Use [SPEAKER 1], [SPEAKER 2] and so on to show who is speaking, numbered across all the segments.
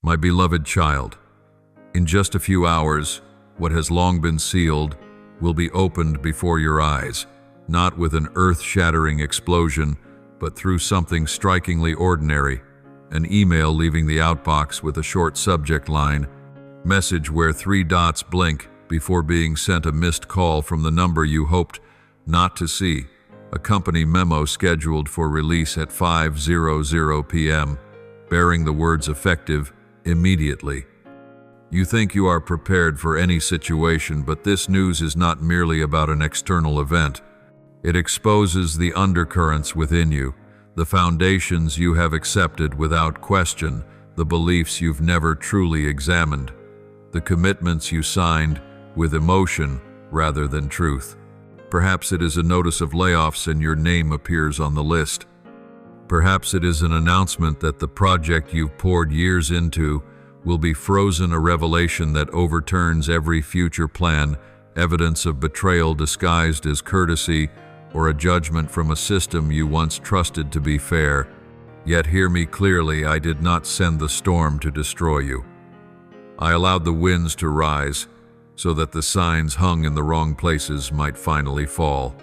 [SPEAKER 1] My beloved child, in just a few hours, what has long been sealed will be opened before your eyes, not with an earth-shattering explosion, but through something strikingly ordinary, an email leaving the outbox with a short subject line, message where 3 dots blink before being sent a missed call from the number you hoped not to see, a company memo scheduled for release at 5:00 p.m., bearing the words effective immediately. You think you are prepared for any situation, but this news is not merely about an external event. It exposes the undercurrents within you, the foundations you have accepted without question, the beliefs you've never truly examined, the commitments you signed with emotion rather than truth. Perhaps it is a notice of layoffs and your name appears on the list. Perhaps it is an announcement that the project you've poured years into will be frozen, a revelation that overturns every future plan, evidence of betrayal disguised as courtesy, or a judgment from a system you once trusted to be fair. Yet hear me clearly, I did not send the storm to destroy you. I allowed the winds to rise, so that the signs hung in the wrong places might finally fall.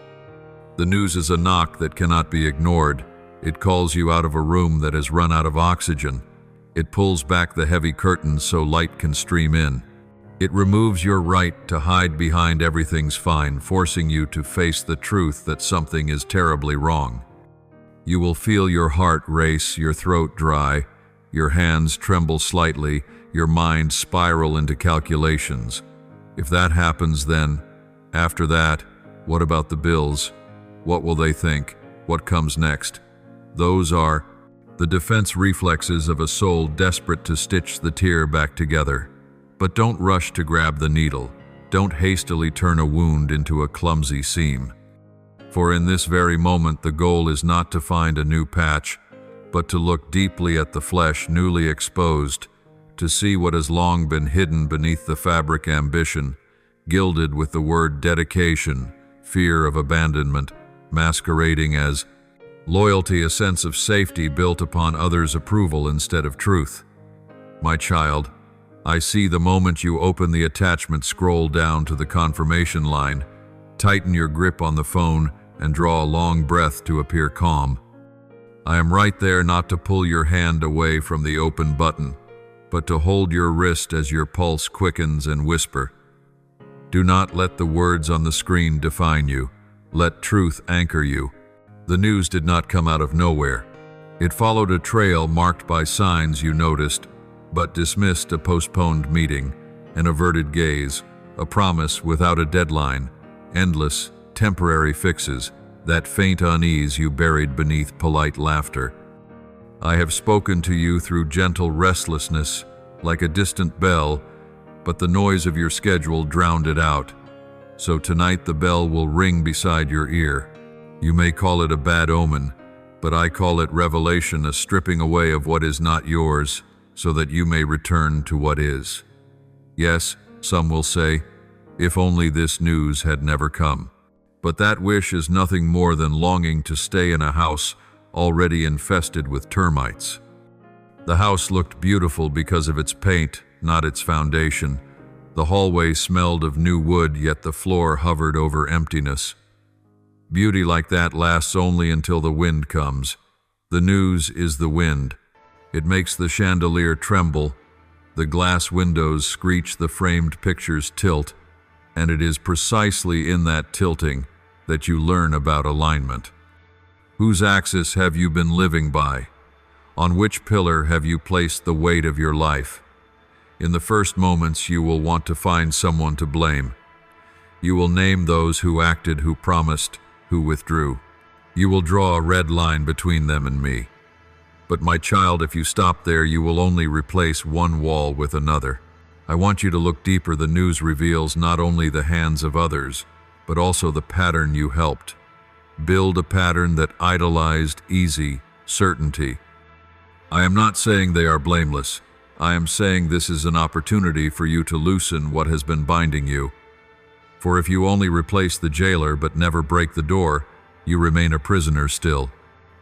[SPEAKER 1] The news is a knock that cannot be ignored. It calls you out of a room that has run out of oxygen. It pulls back the heavy curtains so light can stream in. It removes your right to hide behind everything's fine, forcing you to face the truth that something is terribly wrong. You will feel your heart race, your throat dry, your hands tremble slightly, your mind spiral into calculations. If that happens, then, after that, what about the bills? What will they think? What comes next? Those are the defense reflexes of a soul desperate to stitch the tear back together. But don't rush to grab the needle. Don't hastily turn a wound into a clumsy seam. For in this very moment, the goal is not to find a new patch, but to look deeply at the flesh newly exposed, to see what has long been hidden beneath the fabric ambition, gilded with the word dedication, fear of abandonment, masquerading as loyalty, a sense of safety built upon others' approval instead of truth. My child, I see the moment you open the attachment, scroll down to the confirmation line, tighten your grip on the phone, and draw a long breath to appear calm. I am right there, not to pull your hand away from the open button, but to hold your wrist as your pulse quickens and whisper. Do not let the words on the screen define you. Let truth anchor you. The news did not come out of nowhere. It followed a trail marked by signs you noticed, but dismissed, a postponed meeting, an averted gaze, a promise without a deadline, endless, temporary fixes, that faint unease you buried beneath polite laughter. I have spoken to you through gentle restlessness, like a distant bell, but the noise of your schedule drowned it out. So tonight the bell will ring beside your ear. You may call it a bad omen, but I call it revelation, a stripping away of what is not yours, so that you may return to what is. Yes, some will say, if only this news had never come. But that wish is nothing more than longing to stay in a house already infested with termites. The house looked beautiful because of its paint, not its foundation. The hallway smelled of new wood, yet the floor hovered over emptiness. Beauty like that lasts only until the wind comes. The news is the wind. It makes the chandelier tremble, the glass windows screech, the framed pictures tilt, and it is precisely in that tilting that you learn about alignment. Whose axis have you been living by? On which pillar have you placed the weight of your life? In the first moments, you will want to find someone to blame. You will name those who acted, who promised, who withdrew. You will draw a red line between them and me. But my child, if you stop there, you will only replace one wall with another. I want you to look deeper. The news reveals not only the hands of others, but also the pattern you helped. Build a pattern that idolized easy certainty. I am not saying they are blameless. I am saying this is an opportunity for you to loosen what has been binding you. For if you only replace the jailer but never break the door, you remain a prisoner still.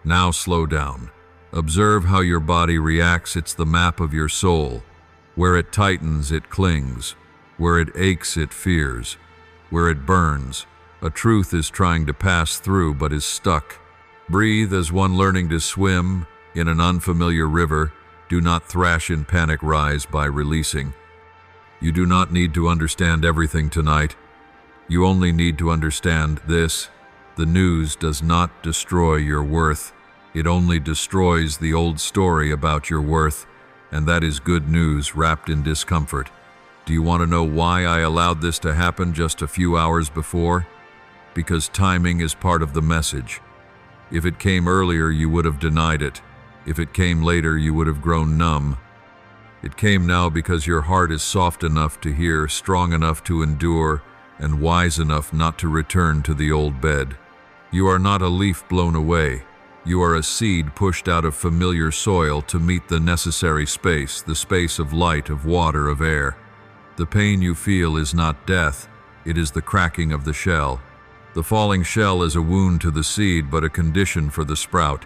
[SPEAKER 1] Now slow down. Observe how your body reacts. It's the map of your soul. Where it tightens, it clings. Where it aches, it fears. Where it burns, a truth is trying to pass through but is stuck. Breathe as one learning to swim in an unfamiliar river. Do not thrash in panic, rise by releasing. You do not need to understand everything tonight. You only need to understand this. The news does not destroy your worth. It only destroys the old story about your worth, and that is good news wrapped in discomfort. Do you want to know why I allowed this to happen just a few hours before? Because timing is part of the message. If it came earlier, you would have denied it. If it came later, you would have grown numb. It came now because your heart is soft enough to hear, strong enough to endure, and wise enough not to return to the old bed. You are not a leaf blown away. You are a seed pushed out of familiar soil to meet the necessary space, the space of light, of water, of air. The pain you feel is not death, it is the cracking of the shell. The falling shell is a wound to the seed, but a condition for the sprout.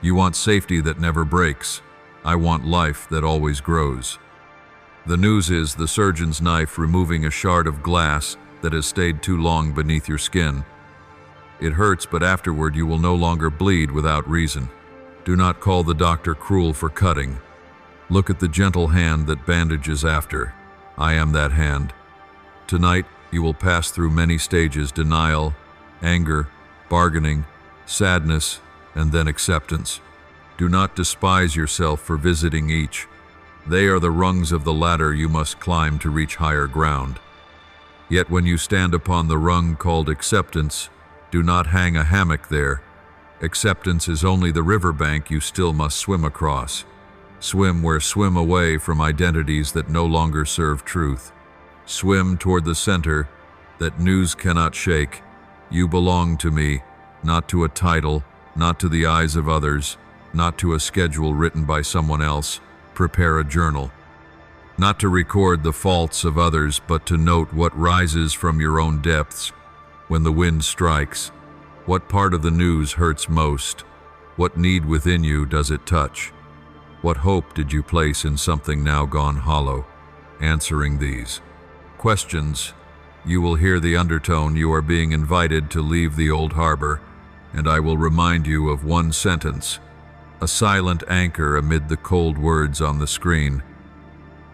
[SPEAKER 1] You want safety that never breaks. I want life that always grows. The news is the surgeon's knife removing a shard of glass that has stayed too long beneath your skin. It hurts, but afterward you will no longer bleed without reason. Do not call the doctor cruel for cutting. Look at the gentle hand that bandages after. I am that hand. Tonight, you will pass through many stages: denial, anger, bargaining, sadness, and then acceptance. Do not despise yourself for visiting each. They are the rungs of the ladder you must climb to reach higher ground. Yet when you stand upon the rung called acceptance, do not hang a hammock there. Acceptance is only the riverbank you still must swim across. Swim away from identities that no longer serve truth. Swim toward the center that news cannot shake. You belong to me, not to a title, not to the eyes of others, not to a schedule written by someone else. Prepare a journal. Not to record the faults of others, but to note what rises from your own depths. When the wind strikes, what part of the news hurts most? What need within you does it touch? What hope did you place in something now gone hollow? Answering these questions, you will hear the undertone. You are being invited to leave the old harbor, and I will remind you of one sentence, a silent anchor amid the cold words on the screen.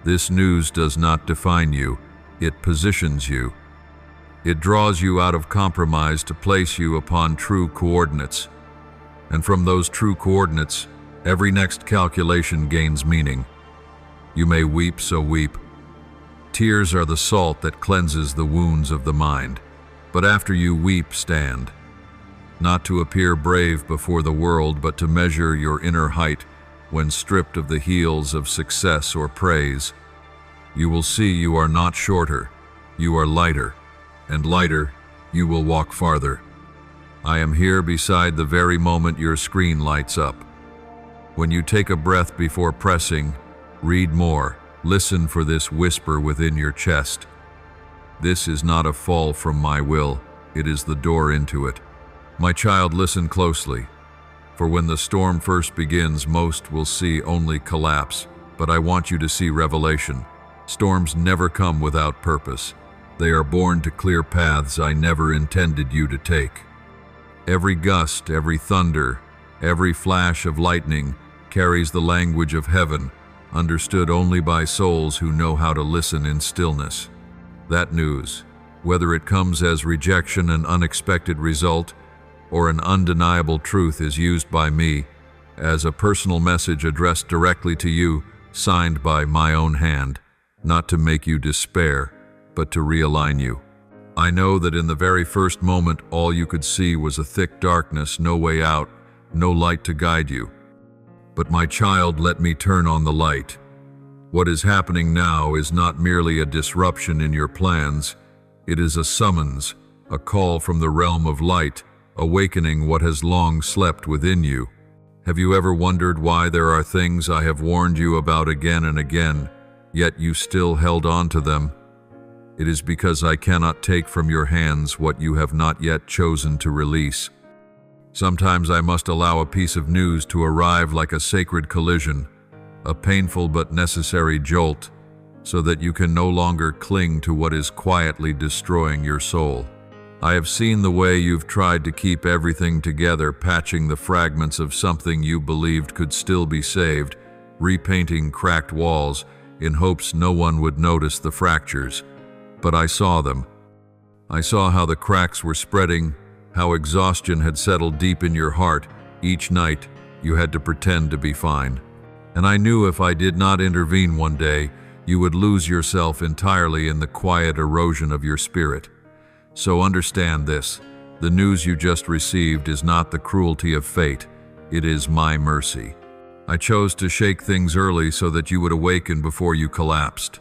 [SPEAKER 1] This news does not define you, it positions you. It draws you out of compromise to place you upon true coordinates. And from those true coordinates, every next calculation gains meaning. You may weep, so weep. Tears are the salt that cleanses the wounds of the mind. But after you weep, stand. Not to appear brave before the world, but to measure your inner height when stripped of the heels of success or praise. You will see you are not shorter, you are lighter, and lighter, you will walk farther. I am here beside the very moment your screen lights up. When you take a breath before pressing, read more, listen for this whisper within your chest. This is not a fall from my will, it is the door into it. My child, listen closely, for when the storm first begins, most will see only collapse, but I want you to see revelation. Storms never come without purpose. They are born to clear paths I never intended you to take. Every gust, every thunder, every flash of lightning carries the language of heaven, understood only by souls who know how to listen in stillness. That news, whether it comes as rejection, an unexpected result, or an undeniable truth, is used by me as a personal message addressed directly to you, signed by my own hand, not to make you despair, but to realign you. I know that in the very first moment, all you could see was a thick darkness, no way out, no light to guide you. But my child, let me turn on the light. What is happening now is not merely a disruption in your plans. It is a summons, a call from the realm of light, awakening what has long slept within you. Have you ever wondered why there are things I have warned you about again and again, yet you still held on to them? It is because I cannot take from your hands what you have not yet chosen to release. Sometimes I must allow a piece of news to arrive like a sacred collision, a painful but necessary jolt, so that you can no longer cling to what is quietly destroying your soul. I have seen the way you've tried to keep everything together, patching the fragments of something you believed could still be saved, repainting cracked walls in hopes no one would notice the fractures. But I saw them. I saw how the cracks were spreading, how exhaustion had settled deep in your heart. Each night, you had to pretend to be fine. And I knew if I did not intervene one day, you would lose yourself entirely in the quiet erosion of your spirit. So understand this: the news you just received is not the cruelty of fate, it is my mercy. I chose to shake things early so that you would awaken before you collapsed.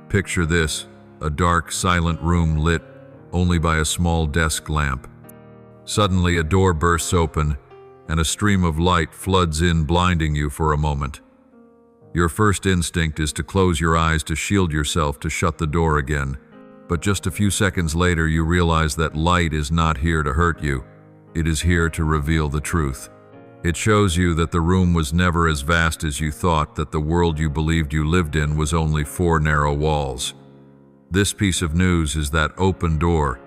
[SPEAKER 1] Picture this: a dark, silent room lit only by a small desk lamp. Suddenly, a door bursts open, and a stream of light floods in, blinding you for a moment. Your first instinct is to close your eyes to shield yourself, to shut the door again. But just a few seconds later, you realize that light is not here to hurt you. It is here to reveal the truth. It shows you that the room was never as vast as you thought, that the world you believed you lived in was only 4 narrow walls. This piece of news is that open door.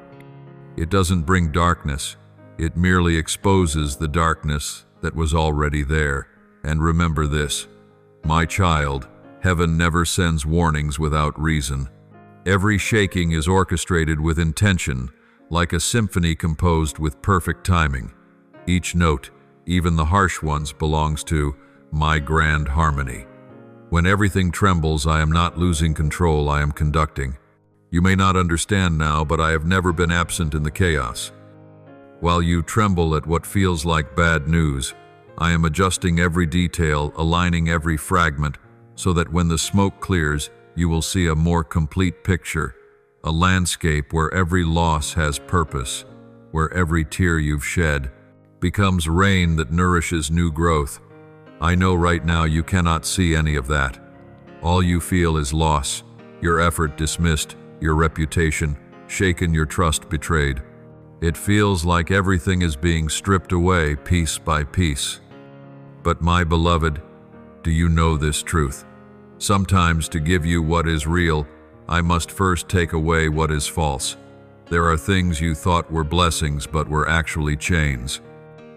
[SPEAKER 1] It doesn't bring darkness. It merely exposes the darkness that was already there. And remember this: my child, heaven never sends warnings without reason. Every shaking is orchestrated with intention, like a symphony composed with perfect timing. Each note, even the harsh ones, belongs to my grand harmony. When everything trembles, I am not losing control, I am conducting. You may not understand now, but I have never been absent in the chaos. While you tremble at what feels like bad news, I am adjusting every detail, aligning every fragment, so that when the smoke clears, you will see a more complete picture, a landscape where every loss has purpose, where every tear you've shed becomes rain that nourishes new growth. I know right now you cannot see any of that. All you feel is loss, your effort dismissed, your reputation shaken, your trust betrayed. It feels like everything is being stripped away piece by piece. But my beloved, do you know this truth? Sometimes, to give you what is real, I must first take away what is false. There are things you thought were blessings but were actually chains.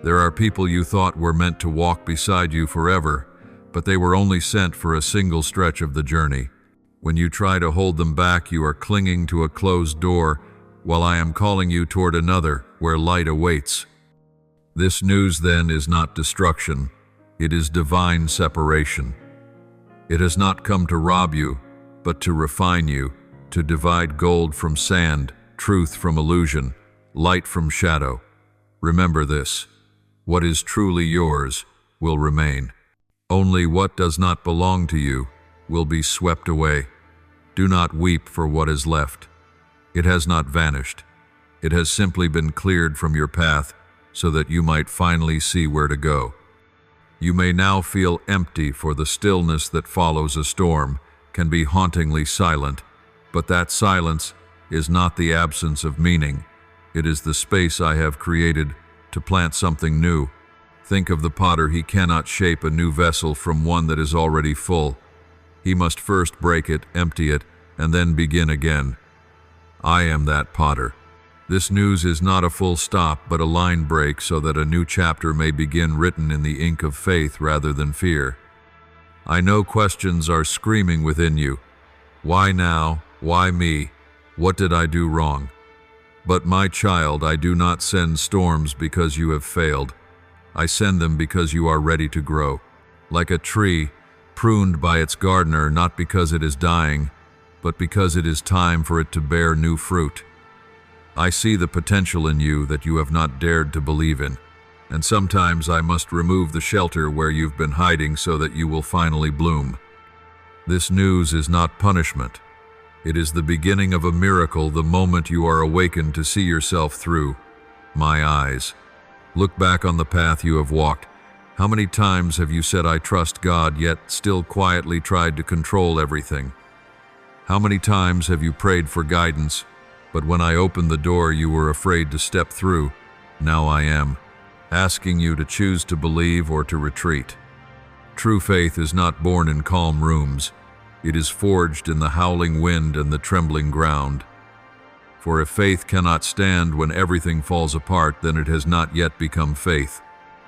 [SPEAKER 1] There are people you thought were meant to walk beside you forever, but they were only sent for a single stretch of the journey. When you try to hold them back, you are clinging to a closed door, while I am calling you toward another, where light awaits. This news, then, is not destruction. It is divine separation. It has not come to rob you, but to refine you, to divide gold from sand, truth from illusion, light from shadow. Remember this: what is truly yours will remain. Only what does not belong to you will be swept away. Do not weep for what is left. It has not vanished. It has simply been cleared from your path so that you might finally see where to go. You may now feel empty, for the stillness that follows a storm can be hauntingly silent, but that silence is not the absence of meaning. It is the space I have created to plant something new. Think of the potter. He cannot shape a new vessel from one that is already full. He must first break it, empty it, and then begin again. I am that potter. This news is not a full stop, but a line break so that a new chapter may begin, written in the ink of faith rather than fear. I know questions are screaming within you. Why now? Why me? What did I do wrong? But my child, I do not send storms because you have failed. I send them because you are ready to grow. Like a tree, pruned by its gardener, not because it is dying, but because it is time for it to bear new fruit. I see the potential in you that you have not dared to believe in, and sometimes I must remove the shelter where you've been hiding so that you will finally bloom. This news is not punishment. It is the beginning of a miracle, the moment you are awakened to see yourself through my eyes. Look back on the path you have walked. How many times have you said, I trust God, yet still quietly tried to control everything? How many times have you prayed for guidance, but when I opened the door, you were afraid to step through? Now I am, asking you to choose to believe or to retreat. True faith is not born in calm rooms. It is forged in the howling wind and the trembling ground. For if faith cannot stand when everything falls apart, then it has not yet become faith.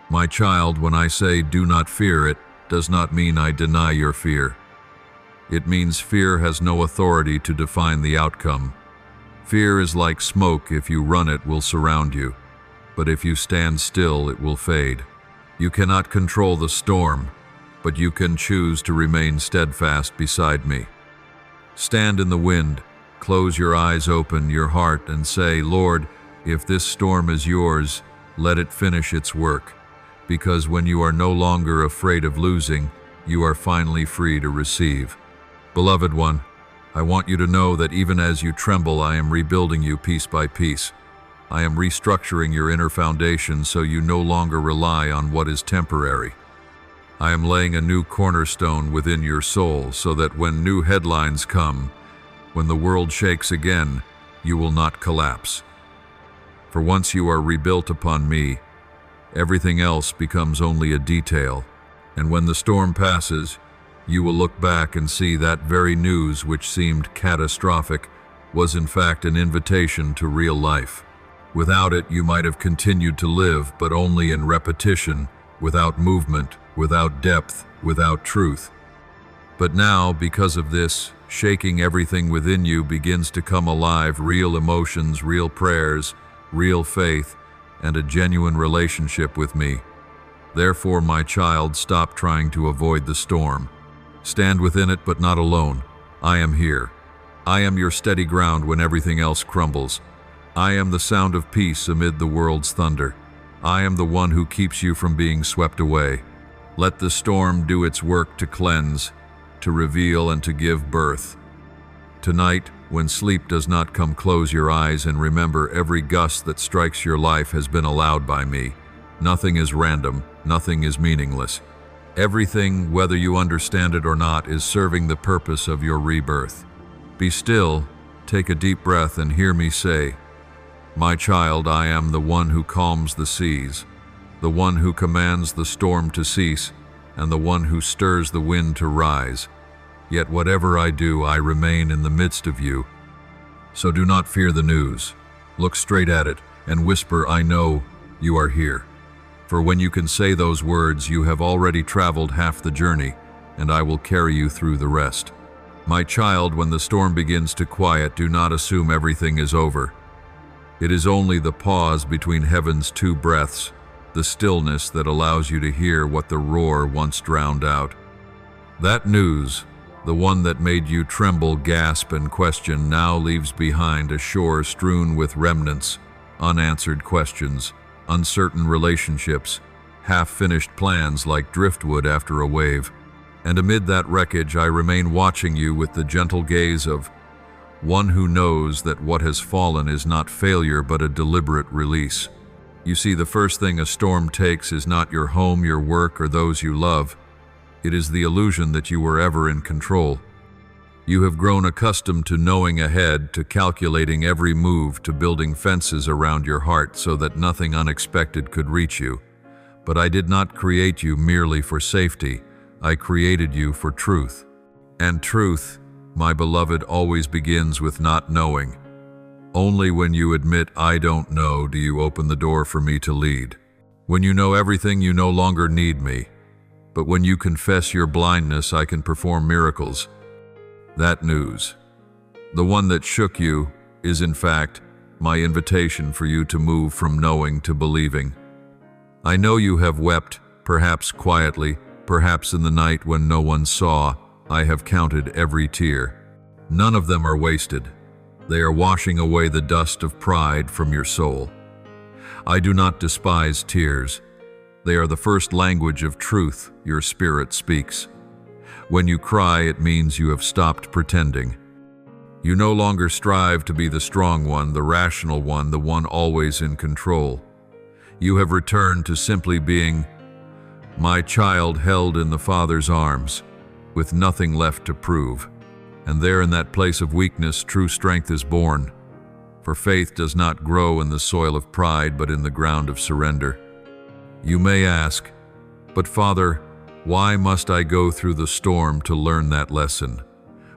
[SPEAKER 1] My child, when I say do not fear it, does not mean I deny your fear. It means fear has no authority to define the outcome. Fear is like smoke. If you run, it will surround you. But if you stand still, it will fade. You cannot control the storm, but you can choose to remain steadfast beside me. Stand in the wind, close your eyes, open your heart, and say, Lord, if this storm is yours, let it finish its work. Because when you are no longer afraid of losing, you are finally free to receive. Beloved one, I want you to know that even as you tremble, I am rebuilding you piece by piece. I am restructuring your inner foundation so you no longer rely on what is temporary. I am laying a new cornerstone within your soul so that when new headlines come, when the world shakes again, you will not collapse. For once you are rebuilt upon me, everything else becomes only a detail. And when the storm passes, you will look back and see that very news which seemed catastrophic was in fact an invitation to real life. Without it, you might have continued to live, but only in repetition, without movement, without depth, without truth. But now, because of this, shaking everything within you begins to come alive, real emotions, real prayers, real faith, and a genuine relationship with me. Therefore, my child, stop trying to avoid the storm. Stand within it, but not alone. I am here. I am your steady ground when everything else crumbles. I am the sound of peace amid the world's thunder. I am the one who keeps you from being swept away. Let the storm do its work to cleanse, to reveal, and to give birth. Tonight, when sleep does not come, close your eyes and remember every gust that strikes your life has been allowed by me. Nothing is random, nothing is meaningless. Everything, whether you understand it or not, is serving the purpose of your rebirth. Be still, take a deep breath, and hear me say, my child, I am the one who calms the seas, the one who commands the storm to cease, and the one who stirs the wind to rise. Yet whatever I do, I remain in the midst of you. So do not fear the news. Look straight at it and whisper, I know you are here. For when you can say those words, you have already traveled half the journey, and I will carry you through the rest. My child, when the storm begins to quiet, do not assume everything is over. It is only the pause between heaven's two breaths, the stillness that allows you to hear what the roar once drowned out. That news, the one that made you tremble, gasp, and question, now leaves behind a shore strewn with remnants, unanswered questions, uncertain relationships, half-finished plans like driftwood after a wave. And amid that wreckage, I remain watching you with the gentle gaze of one who knows that what has fallen is not failure but a deliberate release. You see, the first thing a storm takes is not your home, your work, or those you love. It is the illusion that you were ever in control. You have grown accustomed to knowing ahead, to calculating every move, to building fences around your heart so that nothing unexpected could reach you. But I did not create you merely for safety. I created you for truth. And truth, my beloved, always begins with not knowing. Only when you admit, I don't know, do you open the door for me to lead. When you know everything, you no longer need me. But when you confess your blindness, I can perform miracles. That news, the one that shook you, is in fact my invitation for you to move from knowing to believing. I know you have wept, perhaps quietly, perhaps in the night when no one saw. I have counted every tear. None of them are wasted. They are washing away the dust of pride from your soul. I do not despise tears. They are the first language of truth your spirit speaks. When you cry, it means you have stopped pretending. You no longer strive to be the strong one, the rational one, the one always in control. You have returned to simply being my child, held in the Father's arms, with nothing left to prove. And there, in that place of weakness, true strength is born. For faith does not grow in the soil of pride, but in the ground of surrender. You may ask, but Father, why must I go through the storm to learn that lesson?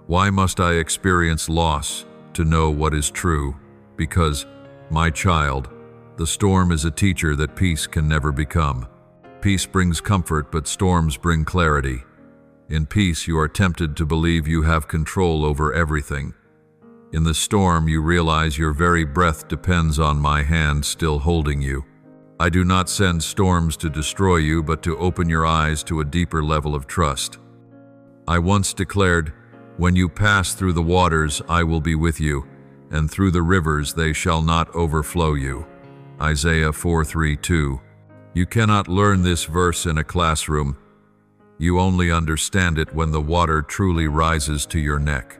[SPEAKER 1] Why must I experience loss to know what is true? Because, my child, the storm is a teacher that peace can never become. Peace brings comfort, but storms bring clarity. In peace, you are tempted to believe you have control over everything. In the storm, you realize your very breath depends on my hand still holding you. I do not send storms to destroy you, but to open your eyes to a deeper level of trust. I once declared, "When you pass through the waters, I will be with you, and through the rivers they shall not overflow you." Isaiah 4:3-2. You cannot learn this verse in a classroom. You only understand it when the water truly rises to your neck.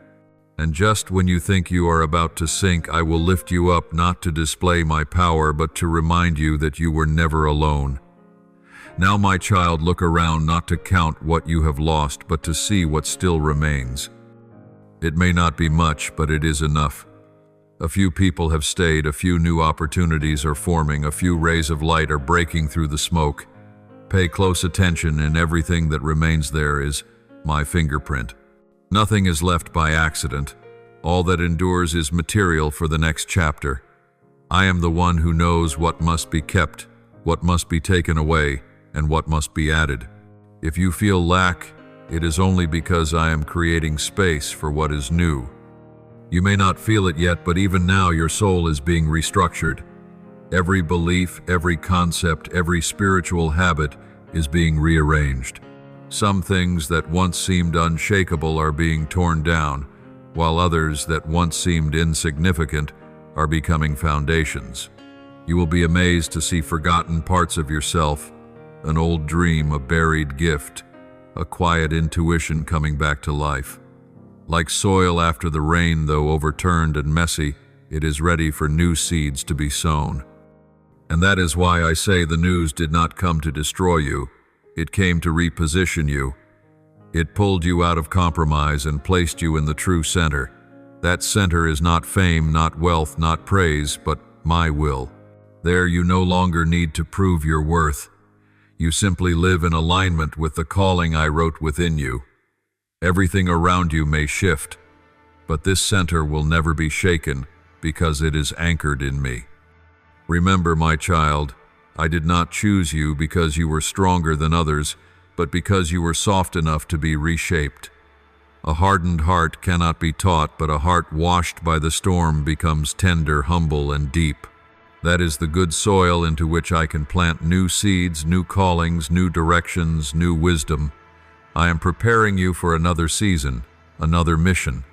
[SPEAKER 1] And just when you think you are about to sink, I will lift you up, not to display my power, but to remind you that you were never alone. Now, my child, look around, not to count what you have lost, but to see what still remains. It may not be much, but it is enough. A few people have stayed, a few new opportunities are forming, a few rays of light are breaking through the smoke. Pay close attention, and everything that remains there is my fingerprint. Nothing is left by accident. All that endures is material for the next chapter. I am the one who knows what must be kept, what must be taken away, and what must be added. If you feel lack, it is only because I am creating space for what is new. You may not feel it yet, but even now your soul is being restructured. Every belief, every concept, every spiritual habit is being rearranged. Some things that once seemed unshakable are being torn down, while others that once seemed insignificant are becoming foundations. You will be amazed to see forgotten parts of yourself, an old dream, a buried gift, a quiet intuition coming back to life. Like soil after the rain, though overturned and messy, it is ready for new seeds to be sown. And that is why I say the news did not come to destroy you. It came to reposition you. It pulled you out of compromise and placed you in the true center. That center is not fame, not wealth, not praise, but my will. There you no longer need to prove your worth. You simply live in alignment with the calling I wrote within you. Everything around you may shift, but this center will never be shaken because it is anchored in me. Remember, my child, I did not choose you because you were stronger than others, but because you were soft enough to be reshaped. A hardened heart cannot be taught, but a heart washed by the storm becomes tender, humble, and deep. That is the good soil into which I can plant new seeds, new callings, new directions, new wisdom. I am preparing you for another season, another mission.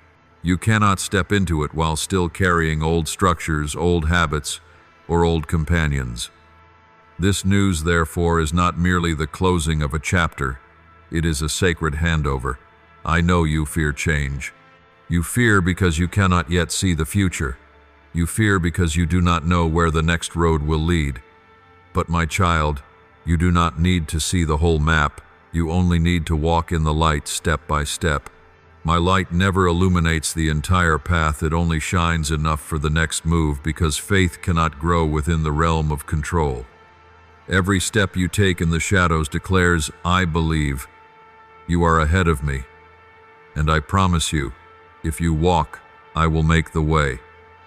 [SPEAKER 1] You cannot step into it while still carrying old structures, old habits, or old companions. This news, therefore, is not merely the closing of a chapter. It is a sacred handover. I know you fear change. You fear because you cannot yet see the future. You fear because you do not know where the next road will lead. But my child, you do not need to see the whole map. You only need to walk in the light step by step. My light never illuminates the entire path, it only shines enough for the next move, because faith cannot grow within the realm of control. Every step you take in the shadows declares, I believe. You are ahead of me. And I promise you, if you walk, I will make the way.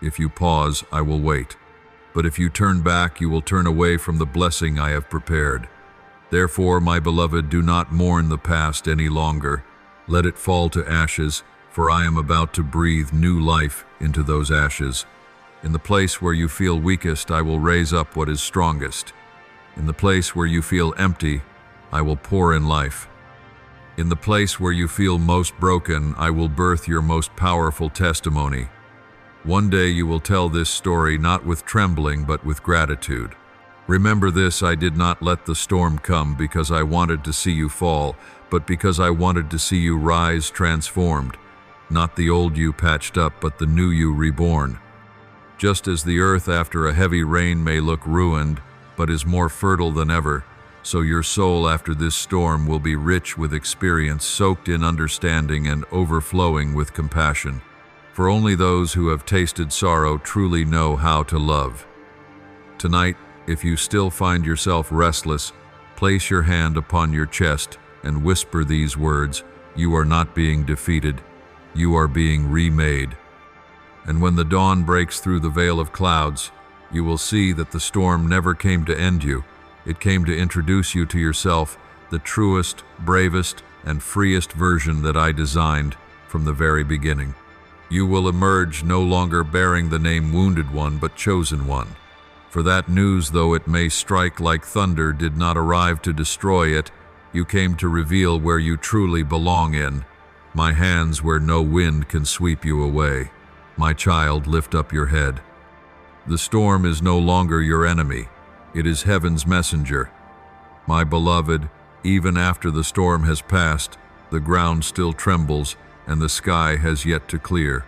[SPEAKER 1] If you pause, I will wait. But if you turn back, you will turn away from the blessing I have prepared. Therefore, my beloved, do not mourn the past any longer. Let it fall to ashes, for I am about to breathe new life into those ashes. In the place where you feel weakest, I will raise up what is strongest. In the place where you feel empty, I will pour in life. In the place where you feel most broken, I will birth your most powerful testimony. One day you will tell this story not with trembling, but with gratitude. Remember this, I did not let the storm come because I wanted to see you fall, but because I wanted to see you rise transformed. Not the old you patched up, but the new you reborn. Just as the earth after a heavy rain may look ruined, but is more fertile than ever, so your soul after this storm will be rich with experience, soaked in understanding, and overflowing with compassion. For only those who have tasted sorrow truly know how to love. Tonight, if you still find yourself restless, place your hand upon your chest and whisper these words, you are not being defeated. You are being remade. And when the dawn breaks through the veil of clouds, you will see that the storm never came to end you. It came to introduce you to yourself, the truest, bravest, and freest version that I designed from the very beginning. You will emerge no longer bearing the name Wounded One, but Chosen One. For that news, though it may strike like thunder, did not arrive to destroy it. You came to reveal where you truly belong in. My hands where no wind can sweep you away. My child, lift up your head. The storm is no longer your enemy. It is heaven's messenger. My beloved, even after the storm has passed, the ground still trembles and the sky has yet to clear.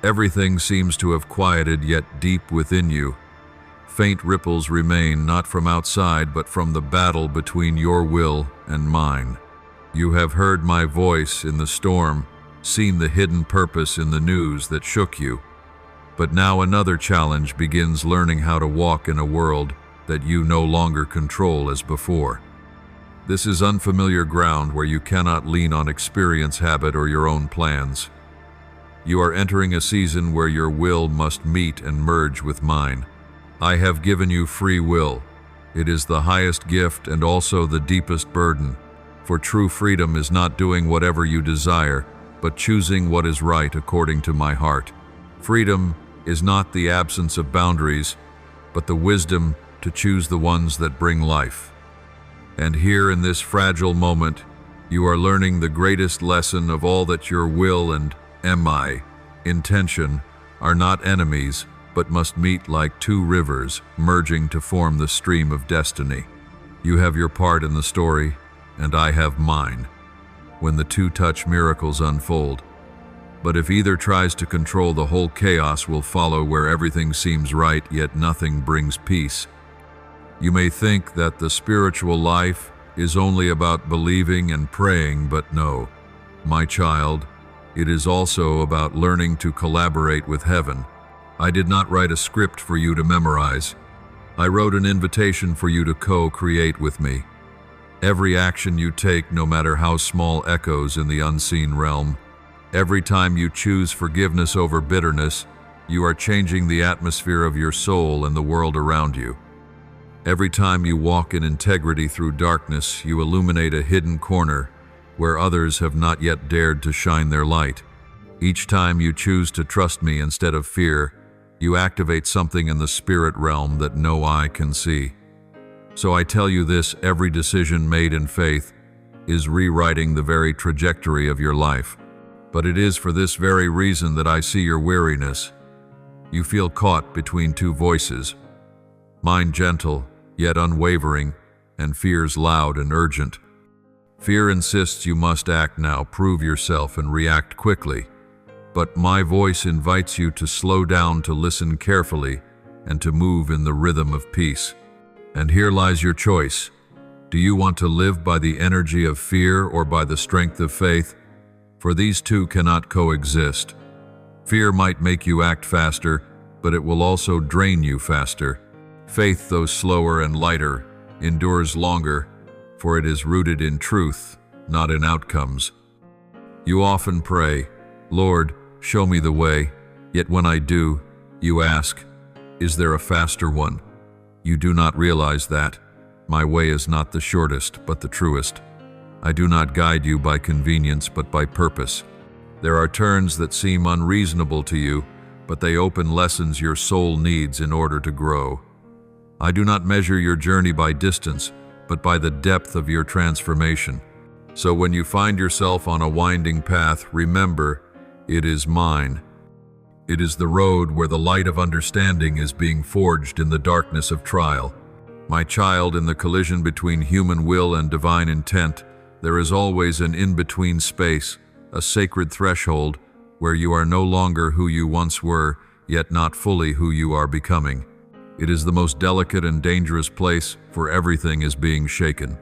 [SPEAKER 1] Everything seems to have quieted, yet deep within you, faint ripples remain, not from outside, but from the battle between your will and mine. You have heard my voice in the storm, seen the hidden purpose in the news that shook you. But now another challenge begins, learning how to walk in a world that you no longer control as before. This is unfamiliar ground where you cannot lean on experience, habit, or your own plans. You are entering a season where your will must meet and merge with mine. I have given you free will. It is the highest gift and also the deepest burden, for true freedom is not doing whatever you desire, but choosing what is right according to my heart. Freedom is not the absence of boundaries, but the wisdom to choose the ones that bring life. And here in this fragile moment, you are learning the greatest lesson of all, that your will and intention are not enemies, but must meet like two rivers, merging to form the stream of destiny. You have your part in the story, and I have mine. When the two touch, miracles unfold. But if either tries to control, the whole chaos will follow, where everything seems right, yet nothing brings peace. You may think that the spiritual life is only about believing and praying, but no, my child, it is also about learning to collaborate with heaven. I did not write a script for you to memorize. I wrote an invitation for you to co-create with me. Every action you take, no matter how small, echoes in the unseen realm. Every time you choose forgiveness over bitterness, you are changing the atmosphere of your soul and the world around you. Every time you walk in integrity through darkness, you illuminate a hidden corner where others have not yet dared to shine their light. Each time you choose to trust me instead of fear, you activate something in the spirit realm that no eye can see. So I tell you this, every decision made in faith is rewriting the very trajectory of your life. But it is for this very reason that I see your weariness. You feel caught between two voices, mine gentle, yet unwavering, and fear's loud and urgent. Fear insists you must act now, prove yourself, and react quickly. But my voice invites you to slow down, to listen carefully, and to move in the rhythm of peace. And here lies your choice. Do you want to live by the energy of fear or by the strength of faith? For these two cannot coexist. Fear might make you act faster, but it will also drain you faster. Faith, though slower and lighter, endures longer, for it is rooted in truth, not in outcomes. You often pray, Lord, show me the way, yet when I do, you ask, is there a faster one? You do not realize that my way is not the shortest, but the truest. I do not guide you by convenience, but by purpose. There are turns that seem unreasonable to you, but they open lessons your soul needs in order to grow. I do not measure your journey by distance, but by the depth of your transformation. So when you find yourself on a winding path, remember, it is mine. It is the road where the light of understanding is being forged in the darkness of trial. My child, in the collision between human will and divine intent, there is always an in-between space, a sacred threshold, where you are no longer who you once were, yet not fully who you are becoming. It is the most delicate and dangerous place, for everything is being shaken.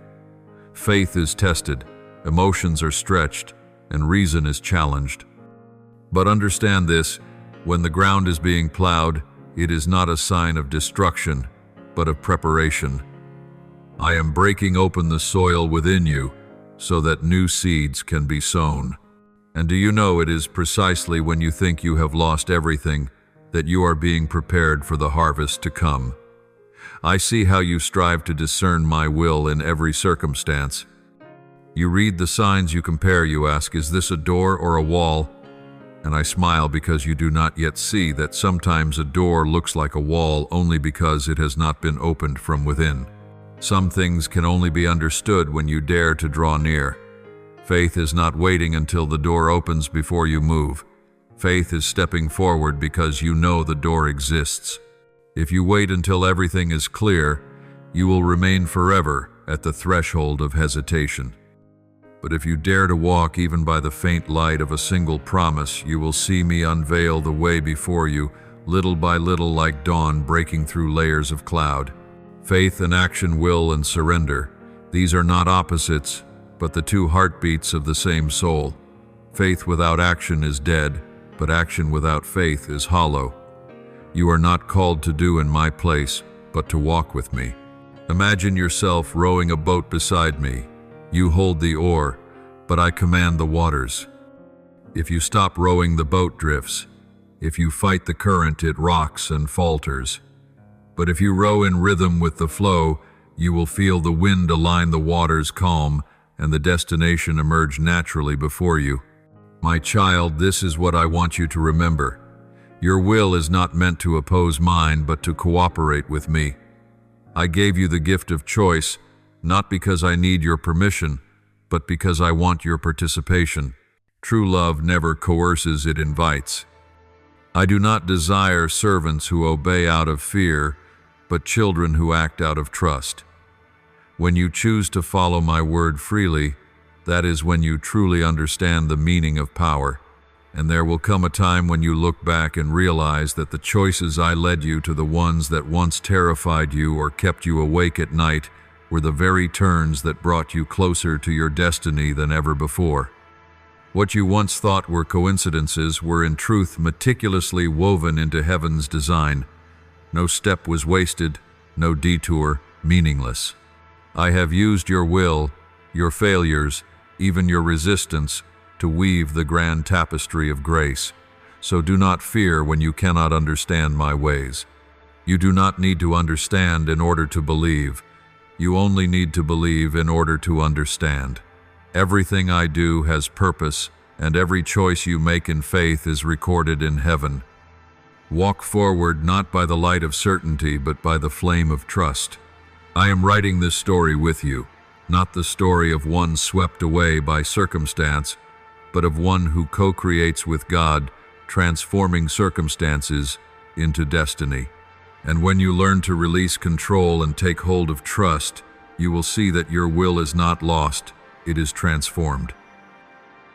[SPEAKER 1] Faith is tested, emotions are stretched, and reason is challenged. But understand this, when the ground is being plowed, it is not a sign of destruction, but of preparation. I am breaking open the soil within you, so that new seeds can be sown. And do you know it is precisely when you think you have lost everything that you are being prepared for the harvest to come? I see how you strive to discern my will in every circumstance. You read the signs, you compare, you ask, is this a door or a wall? And I smile because you do not yet see that sometimes a door looks like a wall only because it has not been opened from within. Some things can only be understood when you dare to draw near. Faith is not waiting until the door opens before you move. Faith is stepping forward because you know the door exists. If you wait until everything is clear, you will remain forever at the threshold of hesitation. But if you dare to walk even by the faint light of a single promise, you will see me unveil the way before you, little by little, like dawn breaking through layers of cloud. Faith and action, will and surrender. These are not opposites, but the two heartbeats of the same soul. Faith without action is dead, but action without faith is hollow. You are not called to do in my place, but to walk with me. Imagine yourself rowing a boat beside me. You hold the oar, but I command the waters. If you stop rowing, the boat drifts. If you fight the current, it rocks and falters. But if you row in rhythm with the flow, you will feel the wind align the waters calm and the destination emerge naturally before you. My child, this is what I want you to remember. Your will is not meant to oppose mine, but to cooperate with me. I gave you the gift of choice, not because I need your permission, but because I want your participation. True love never coerces, it invites. I do not desire servants who obey out of fear, but children who act out of trust. When you choose to follow my word freely, that is when you truly understand the meaning of power. And there will come a time when you look back and realize that the choices I led you to, the ones that once terrified you or kept you awake at night, were the very turns that brought you closer to your destiny than ever before. What you once thought were coincidences were in truth meticulously woven into heaven's design. No step was wasted, no detour meaningless. I have used your will, your failures, even your resistance, to weave the grand tapestry of grace. So do not fear when you cannot understand my ways. You do not need to understand in order to believe. You only need to believe in order to understand. Everything I do has purpose, and every choice you make in faith is recorded in heaven. Walk forward not by the light of certainty, but by the flame of trust. I am writing this story with you, not the story of one swept away by circumstance, but of one who co-creates with God, transforming circumstances into destiny. And when you learn to release control and take hold of trust, you will see that your will is not lost, it is transformed.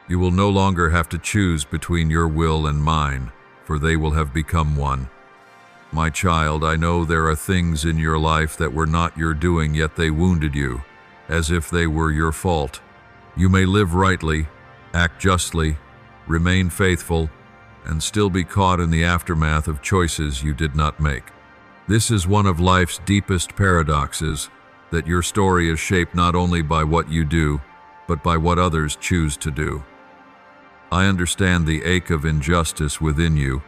[SPEAKER 1] You will no longer have to choose between your will and mine, for they will have become one. My child, I know there are things in your life that were not your doing, yet they wounded you, as if they were your fault. You may live rightly, act justly, remain faithful, and still be caught in the aftermath of choices you did not make. This is one of life's deepest paradoxes, that your story is shaped not only by what you do, but by what others choose to do. I understand the ache of injustice within you.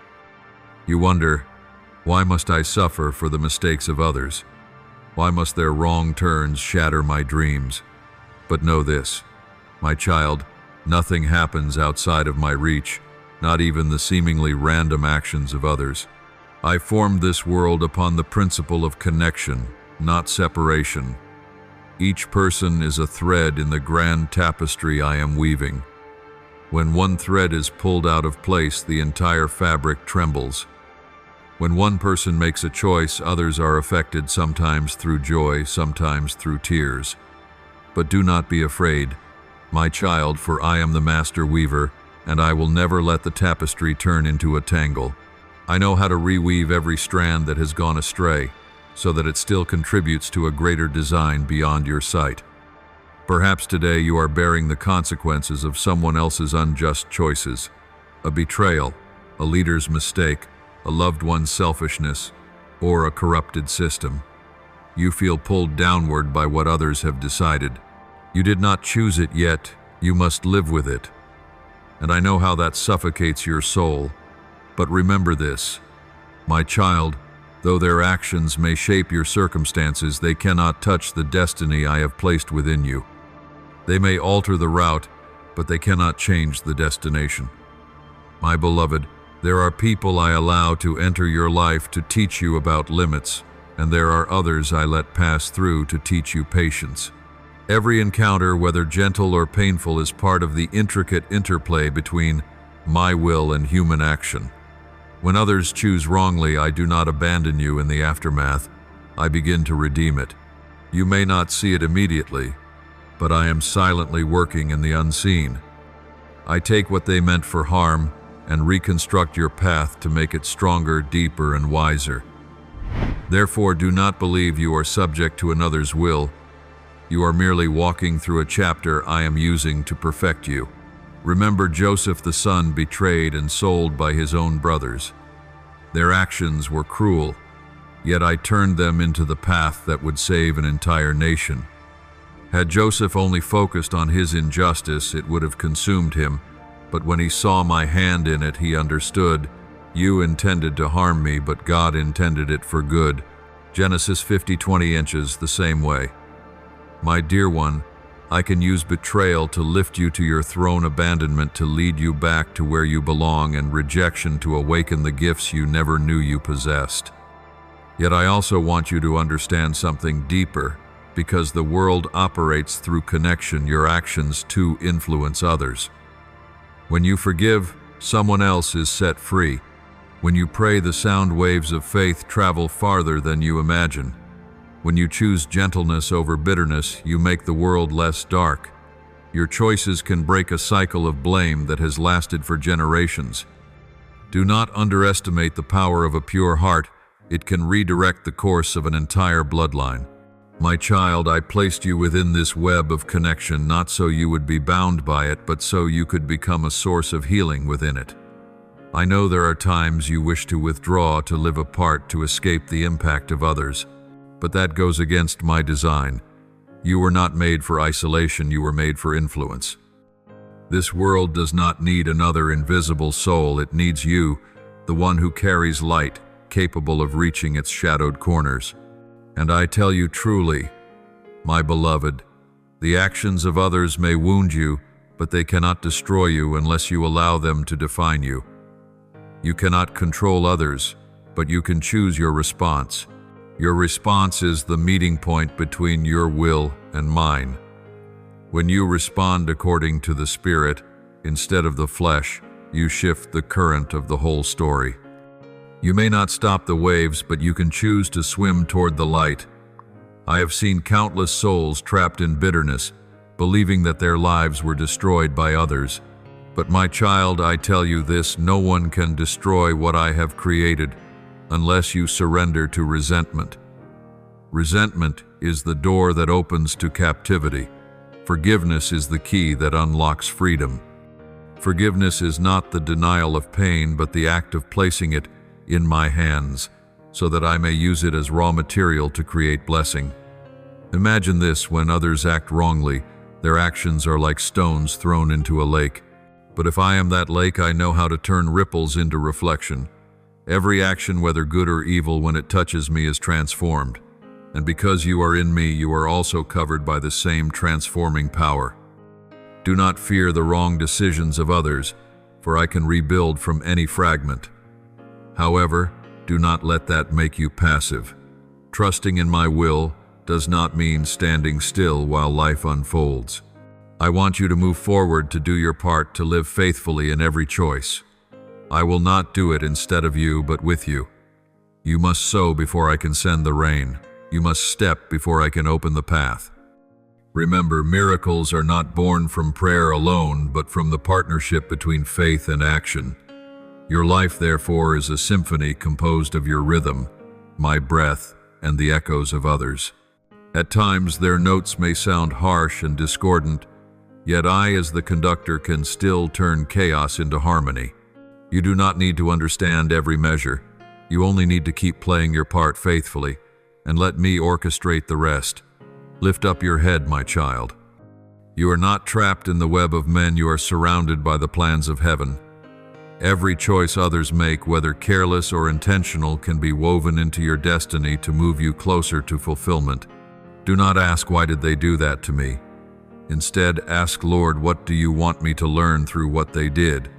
[SPEAKER 1] You wonder, why must I suffer for the mistakes of others? Why must their wrong turns shatter my dreams? But know this, my child, nothing happens outside of my reach, not even the seemingly random actions of others. I formed this world upon the principle of connection, not separation. Each person is a thread in the grand tapestry I am weaving. When one thread is pulled out of place, the entire fabric trembles. When one person makes a choice, others are affected, sometimes through joy, sometimes through tears. But do not be afraid, my child, for I am the master weaver, and I will never let the tapestry turn into a tangle. I know how to reweave every strand that has gone astray, so that it still contributes to a greater design beyond your sight. Perhaps today you are bearing the consequences of someone else's unjust choices, a betrayal, a leader's mistake, a loved one's selfishness, or a corrupted system. You feel pulled downward by what others have decided. You did not choose it yet, you must live with it. and I know how that suffocates your soul. But remember this, my child, though their actions may shape your circumstances, they cannot touch the destiny I have placed within you. They may alter the route, but they cannot change the destination. My beloved, there are people I allow to enter your life to teach you about limits, and there are others I let pass through to teach you patience. Every encounter, whether gentle or painful, is part of the intricate interplay between my will and human action. When others choose wrongly, I do not abandon you in the aftermath. I begin to redeem it. You may not see it immediately, but I am silently working in the unseen. I take what they meant for harm and reconstruct your path to make it stronger, deeper, and wiser. Therefore, do not believe you are subject to another's will. You are merely walking through a chapter I am using to perfect you. Remember Joseph the son betrayed and sold by his own brothers. Their actions were cruel, yet I turned them into the path that would save an entire nation. Had Joseph only focused on his injustice, it would have consumed him, but when he saw my hand in it, he understood, you intended to harm me, but God intended it for good. Genesis 50:20 inches the same way. My dear one, I can use betrayal to lift you to your throne, abandonment to lead you back to where you belong, and rejection to awaken the gifts you never knew you possessed. Yet I also want you to understand something deeper, because the world operates through connection. Your actions too influence others. When you forgive, someone else is set free. When you pray, the sound waves of faith travel farther than you imagine. When you choose gentleness over bitterness, you make the world less dark. Your choices can break a cycle of blame that has lasted for generations. Do not underestimate the power of a pure heart. It can redirect the course of an entire bloodline. My child, I placed you within this web of connection not so you would be bound by it, but so you could become a source of healing within it. I know there are times you wish to withdraw, to live apart, to escape the impact of others. But that goes against my design. You were not made for isolation, you were made for influence. This world does not need another invisible soul, it needs you, the one who carries light, capable of reaching its shadowed corners. And I tell you truly, my beloved, the actions of others may wound you, but they cannot destroy you unless you allow them to define you. You cannot control others, but you can choose your response. Your response is the meeting point between your will and mine. When you respond according to the Spirit, instead of the flesh, you shift the current of the whole story. You may not stop the waves, but you can choose to swim toward the light. I have seen countless souls trapped in bitterness, believing that their lives were destroyed by others. But my child, I tell you this, no one can destroy what I have created unless you surrender to resentment. Resentment is the door that opens to captivity. Forgiveness is the key that unlocks freedom. Forgiveness is not the denial of pain, but the act of placing it in my hands, so that I may use it as raw material to create blessing. Imagine this: when others act wrongly, their actions are like stones thrown into a lake. But if I am that lake, I know how to turn ripples into reflection. Every action, whether good or evil, when it touches me is transformed. And because you are in me, you are also covered by the same transforming power. Do not fear the wrong decisions of others, for I can rebuild from any fragment. However, do not let that make you passive. Trusting in my will does not mean standing still while life unfolds. I want you to move forward, to do your part, to live faithfully in every choice. I will not do it instead of you, but with you. You must sow before I can send the rain. You must step before I can open the path. Remember, miracles are not born from prayer alone, but from the partnership between faith and action. Your life, therefore, is a symphony composed of your rhythm, my breath, and the echoes of others. At times, their notes may sound harsh and discordant, yet I, as the conductor, can still turn chaos into harmony. You do not need to understand every measure. You only need to keep playing your part faithfully, and let me orchestrate the rest. Lift up your head, my child. You are not trapped in the web of men, you are surrounded by the plans of heaven. Every choice others make, whether careless or intentional, can be woven into your destiny to move you closer to fulfillment. Do not ask, why did they do that to me? Instead, ask, Lord, what do you want me to learn through what they did?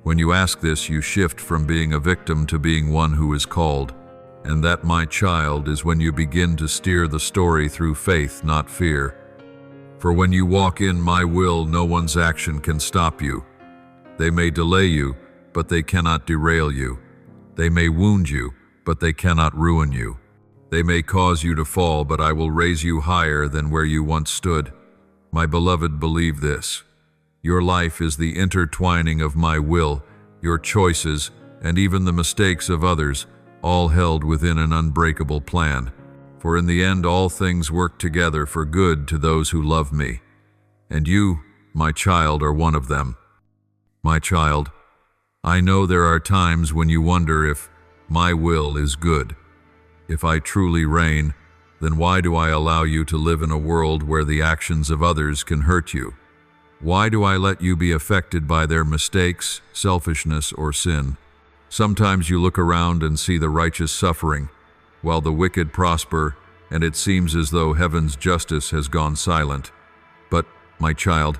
[SPEAKER 1] When you ask this, you shift from being a victim to being one who is called. And that, my child, is when you begin to steer the story through faith, not fear. For when you walk in my will, no one's action can stop you. They may delay you, but they cannot derail you. They may wound you, but they cannot ruin you. They may cause you to fall, but I will raise you higher than where you once stood. My beloved, believe this. Your life is the intertwining of my will, your choices, and even the mistakes of others, all held within an unbreakable plan. For in the end, all things work together for good to those who love me. And you, my child, are one of them. My child, I know there are times when you wonder if my will is good. If I truly reign, then why do I allow you to live in a world where the actions of others can hurt you? Why do I let you be affected by their mistakes, selfishness, or sin? Sometimes you look around and see the righteous suffering, while the wicked prosper, and it seems as though heaven's justice has gone silent. But, my child,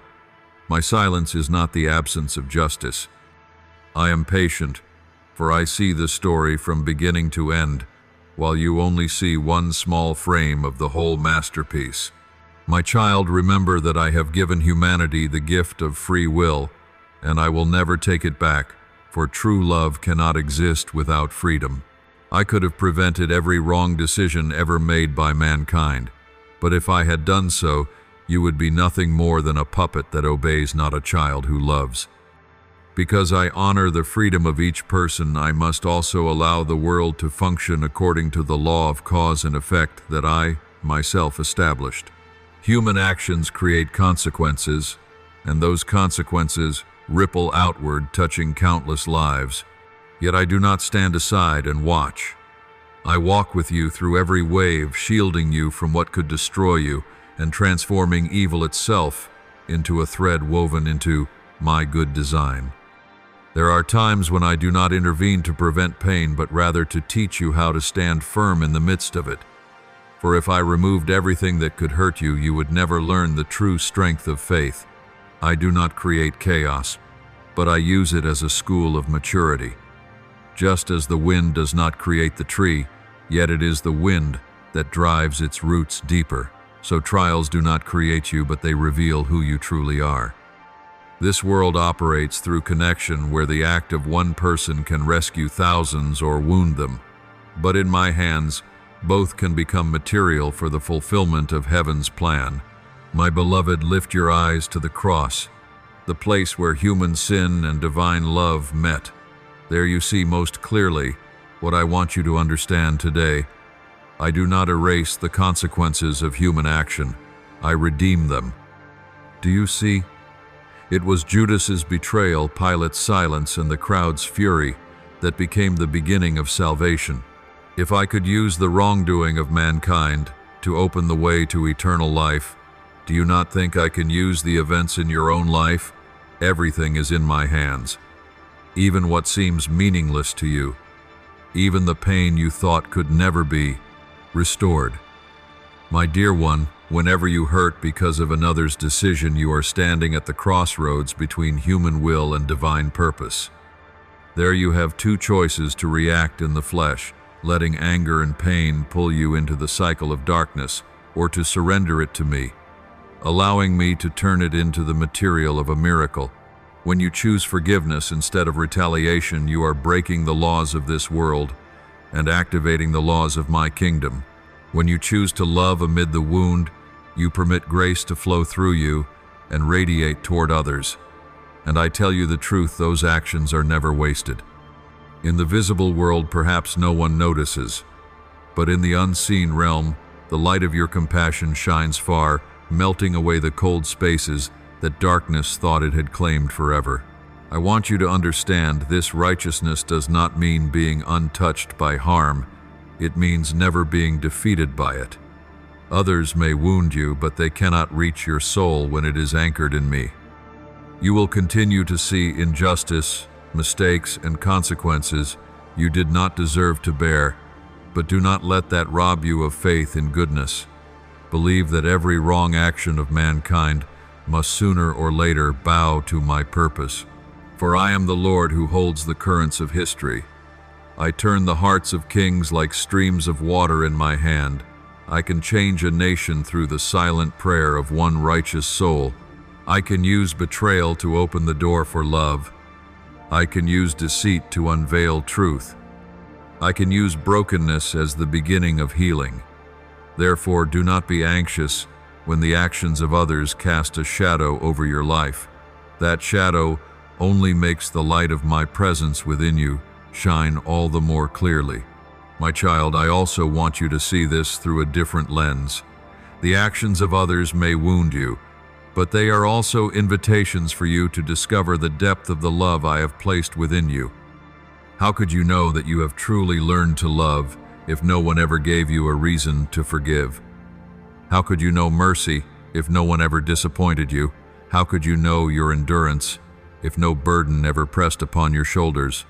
[SPEAKER 1] my silence is not the absence of justice. I am patient, for I see the story from beginning to end, while you only see one small frame of the whole masterpiece. My child, remember that I have given humanity the gift of free will, and I will never take it back, for true love cannot exist without freedom. I could have prevented every wrong decision ever made by mankind, but if I had done so, you would be nothing more than a puppet that obeys, not a child who loves. Because I honor the freedom of each person, I must also allow the world to function according to the law of cause and effect that I, myself, established. Human actions create consequences, and those consequences ripple outward, touching countless lives. Yet I do not stand aside and watch. I walk with you through every wave, shielding you from what could destroy you, and transforming evil itself into a thread woven into my good design. There are times when I do not intervene to prevent pain, but rather to teach you how to stand firm in the midst of it. For if I removed everything that could hurt you, you would never learn the true strength of faith. I do not create chaos, but I use it as a school of maturity. Just as the wind does not create the tree, yet it is the wind that drives its roots deeper. So trials do not create you, but they reveal who you truly are. This world operates through connection, where the act of one person can rescue thousands or wound them. But in my hands, both can become material for the fulfillment of heaven's plan. My beloved, lift your eyes to the cross, the place where human sin and divine love met. There you see most clearly what I want you to understand today. I do not erase the consequences of human action. I redeem them. Do you see? It was Judas's betrayal, Pilate's silence, and the crowd's fury that became the beginning of salvation. If I could use the wrongdoing of mankind to open the way to eternal life, do you not think I can use the events in your own life? Everything is in my hands. Even what seems meaningless to you, even the pain you thought could never be restored. My dear one, whenever you hurt because of another's decision, you are standing at the crossroads between human will and divine purpose. There you have two choices to react in the flesh, letting anger and pain pull you into the cycle of darkness, or to surrender it to me, allowing me to turn it into the material of a miracle. When you choose forgiveness instead of retaliation, you are breaking the laws of this world and activating the laws of my kingdom. When you choose to love amid the wound, you permit grace to flow through you and radiate toward others. And I tell you the truth, those actions are never wasted. In the visible world, perhaps no one notices, but in the unseen realm, the light of your compassion shines far, melting away the cold spaces that darkness thought it had claimed forever. I want you to understand, this righteousness does not mean being untouched by harm. It means never being defeated by it. Others may wound you, but they cannot reach your soul when it is anchored in me. You will continue to see injustice, mistakes, and consequences you did not deserve to bear, but do not let that rob you of faith in goodness. Believe that every wrong action of mankind must sooner or later bow to my purpose. For I am the Lord who holds the currents of history. I turn the hearts of kings like streams of water in my hand. I can change a nation through the silent prayer of one righteous soul. I can use betrayal to open the door for love. I can use deceit to unveil truth. I can use brokenness as the beginning of healing. Therefore, do not be anxious when the actions of others cast a shadow over your life. That shadow only makes the light of my presence within you shine all the more clearly. My child, I also want you to see this through a different lens. The actions of others may wound you, but they are also invitations for you to discover the depth of the love I have placed within you. How could you know that you have truly learned to love if no one ever gave you a reason to forgive? How could you know mercy if no one ever disappointed you? How could you know your endurance if no burden ever pressed upon your shoulders?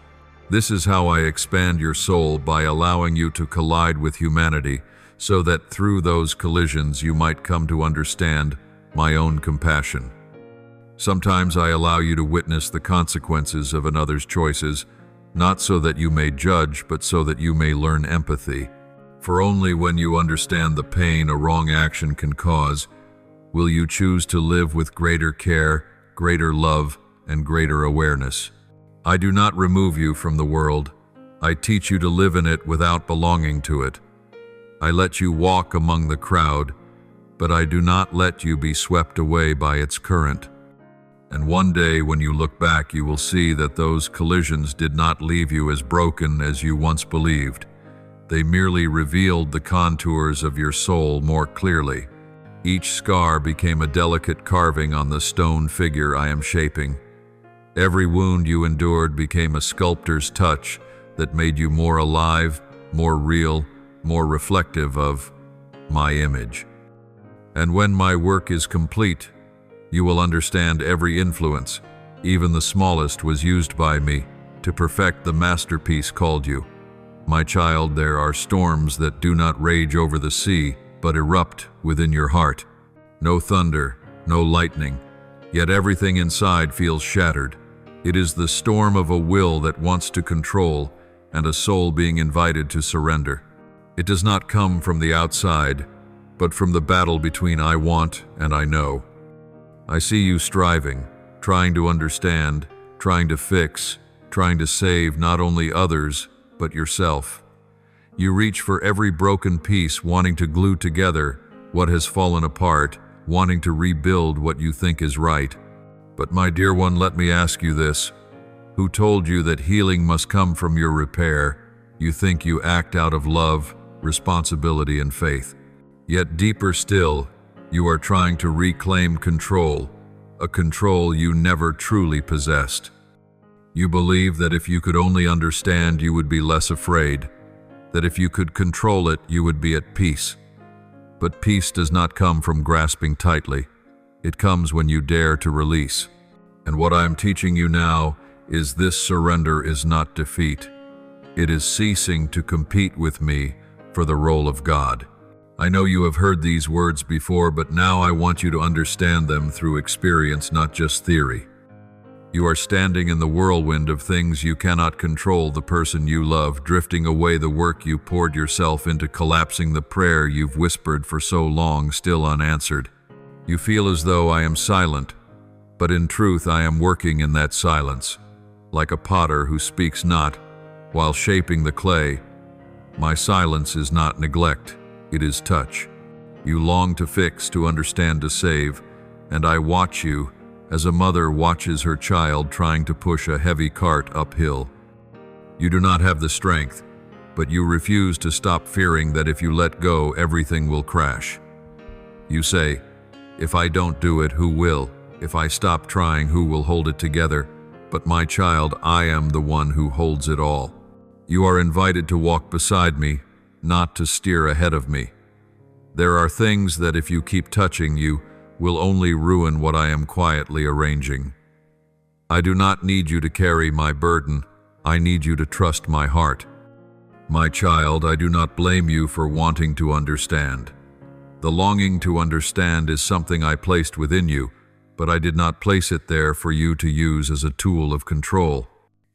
[SPEAKER 1] This is how I expand your soul, by allowing you to collide with humanity, so that through those collisions you might come to understand my own compassion. Sometimes I allow you to witness the consequences of another's choices, not so that you may judge, but so that you may learn empathy. For only when you understand the pain a wrong action can cause, will you choose to live with greater care, greater love, and greater awareness. I do not remove you from the world. I teach you to live in it without belonging to it. I let you walk among the crowd, but I do not let you be swept away by its current. And one day when you look back, you will see that those collisions did not leave you as broken as you once believed. They merely revealed the contours of your soul more clearly. Each scar became a delicate carving on the stone figure I am shaping. Every wound you endured became a sculptor's touch that made you more alive, more real, more reflective of my image. And when my work is complete, you will understand every influence, even the smallest, was used by me to perfect the masterpiece called you. My child, there are storms that do not rage over the sea, but erupt within your heart. No thunder, no lightning, yet everything inside feels shattered. It is the storm of a will that wants to control and a soul being invited to surrender. It does not come from the outside, but from the battle between I want and I know. I see you striving, trying to understand, trying to fix, trying to save not only others, but yourself. You reach for every broken piece, wanting to glue together what has fallen apart, wanting to rebuild what you think is right. But my dear one, let me ask you this. Who told you that healing must come from your repair? You think you act out of love, responsibility, and faith. Yet deeper still, you are trying to reclaim control, a control you never truly possessed. You believe that if you could only understand, you would be less afraid, that if you could control it, you would be at peace. But peace does not come from grasping tightly. It comes when you dare to release. And what I am teaching you now is this: surrender is not defeat. It is ceasing to compete with me for the role of God. I know you have heard these words before, but now I want you to understand them through experience, not just theory. You are standing in the whirlwind of things you cannot control: the person you love drifting away, the work you poured yourself into collapsing, the prayer you've whispered for so long still unanswered. You feel as though I am silent, but in truth I am working in that silence. Like a potter who speaks not while shaping the clay, my silence is not neglect, it is touch. You long to fix, to understand, to save, and I watch you as a mother watches her child trying to push a heavy cart uphill. You do not have the strength, but you refuse to stop, fearing that if you let go, everything will crash. You say, if I don't do it, who will? If I stop trying, who will hold it together? But my child, I am the one who holds it all. You are invited to walk beside me, not to steer ahead of me. There are things that if you keep touching, you will only ruin what I am quietly arranging. I do not need you to carry my burden. I need you to trust my heart. My child, I do not blame you for wanting to understand. The longing to understand is something I placed within you, but I did not place it there for you to use as a tool of control.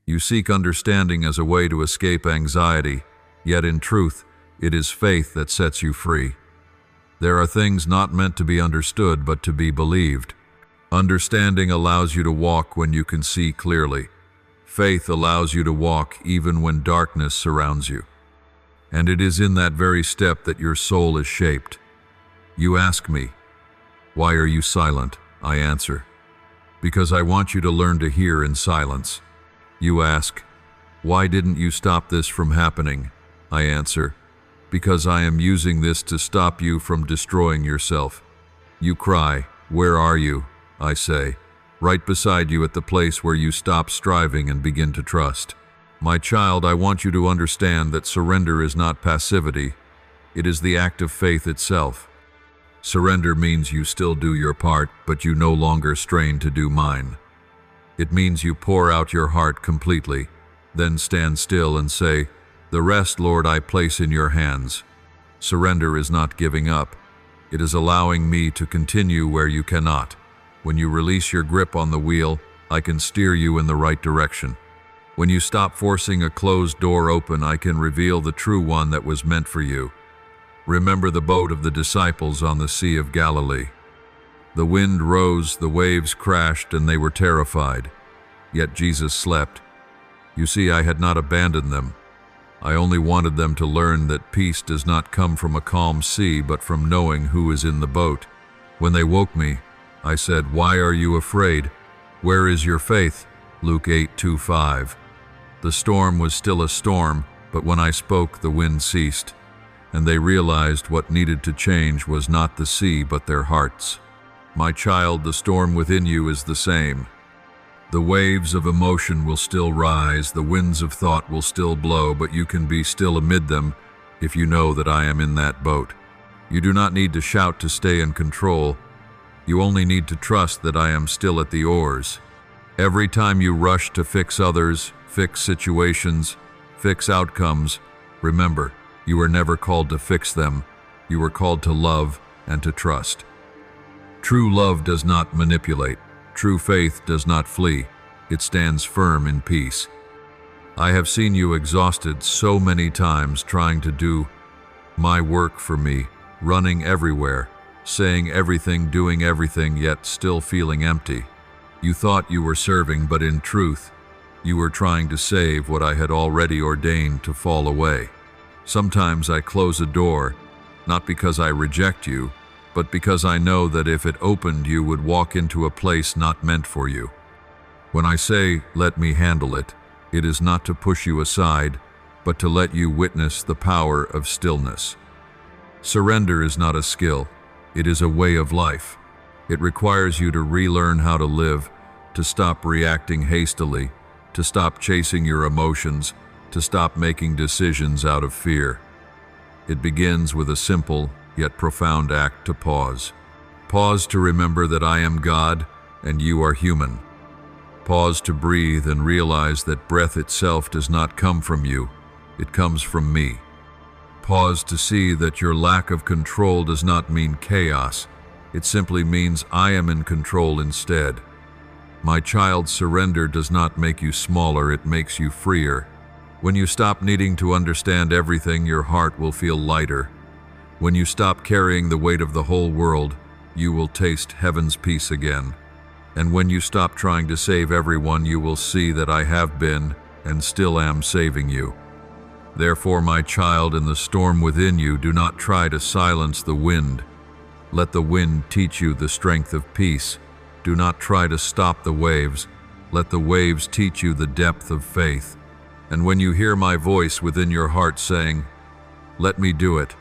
[SPEAKER 1] You seek understanding as a way to escape anxiety, yet in truth, it is faith that sets you free. There are things not meant to be understood but to be believed. Understanding allows you to walk when you can see clearly. Faith allows you to walk even when darkness surrounds you. And it is in that very step that your soul is shaped. You ask me, "Why are you silent?" I answer, "Because I want you to learn to hear in silence." You ask, "Why didn't you stop this from happening?" I answer, "Because I am using this to stop you from destroying yourself." You cry, "Where are you?" I say, "Right beside you at the place where you stop striving and begin to trust." My child, I want you to understand that surrender is not passivity. It is the act of faith itself. Surrender means you still do your part, but you no longer strain to do mine. It means you pour out your heart completely, then stand still and say, "The rest, Lord, I place in your hands." Surrender is not giving up. It is allowing me to continue where you cannot. When you release your grip on the wheel, I can steer you in the right direction. When you stop forcing a closed door open, I can reveal the true one that was meant for you. Remember the boat of the disciples on the Sea of Galilee. The wind rose, the waves crashed, and they were terrified. Yet Jesus slept. You see, I had not abandoned them. I only wanted them to learn that peace does not come from a calm sea, but from knowing who is in the boat. When they woke me, I said, "Why are you afraid? Where is your faith?" Luke 8:2-5. The storm was still a storm, but when I spoke, the wind ceased, and they realized what needed to change was not the sea, but their hearts. My child, the storm within you is the same. The waves of emotion will still rise, the winds of thought will still blow, but you can be still amid them if you know that I am in that boat. You do not need to shout to stay in control. You only need to trust that I am still at the oars. Every time you rush to fix others, fix situations, fix outcomes, remember, you were never called to fix them. You were called to love and to trust. True love does not manipulate. True faith does not flee. It stands firm in peace. I have seen you exhausted so many times trying to do my work for me, running everywhere, saying everything, doing everything, yet still feeling empty. You thought you were serving, but in truth, you were trying to save what I had already ordained to fall away. Sometimes I close a door, not because I reject you, but because I know that if it opened, you would walk into a place not meant for you. When I say, "Let me handle it," it is not to push you aside, but to let you witness the power of stillness. Surrender is not a skill. It is a way of life. It requires you to relearn how to live, to stop reacting hastily, to stop chasing your emotions, to stop making decisions out of fear. It begins with a simple yet profound act to pause. Pause to remember that I am God and you are human. Pause to breathe and realize that breath itself does not come from you, it comes from me. Pause to see that your lack of control does not mean chaos. It simply means I am in control instead. My child, surrender does not make you smaller, it makes you freer. When you stop needing to understand everything, your heart will feel lighter. When you stop carrying the weight of the whole world, you will taste heaven's peace again. And when you stop trying to save everyone, you will see that I have been and still am saving you. Therefore, my child, in the storm within you, do not try to silence the wind. Let the wind teach you the strength of peace. Do not try to stop the waves. Let the waves teach you the depth of faith. And when you hear my voice within your heart saying, "Let me do it,"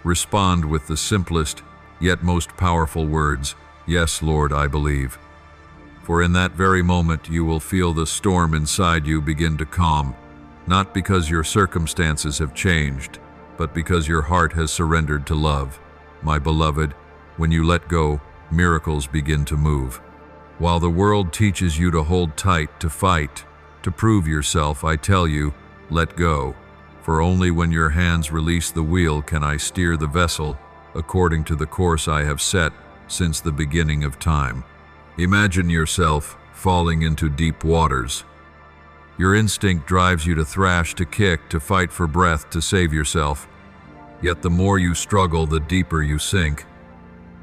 [SPEAKER 1] respond with the simplest yet most powerful words, "Yes, Lord, I believe." For in that very moment you will feel the storm inside you begin to calm, not because your circumstances have changed, but because your heart has surrendered to love. My beloved, when you let go, miracles begin to move. While the world teaches you to hold tight, to fight, to prove yourself, I tell you, let go. For only when your hands release the wheel can I steer the vessel according to the course I have set since the beginning of time. Imagine yourself falling into deep waters. Your instinct drives you to thrash, to kick, to fight for breath, to save yourself. Yet the more you struggle, the deeper you sink.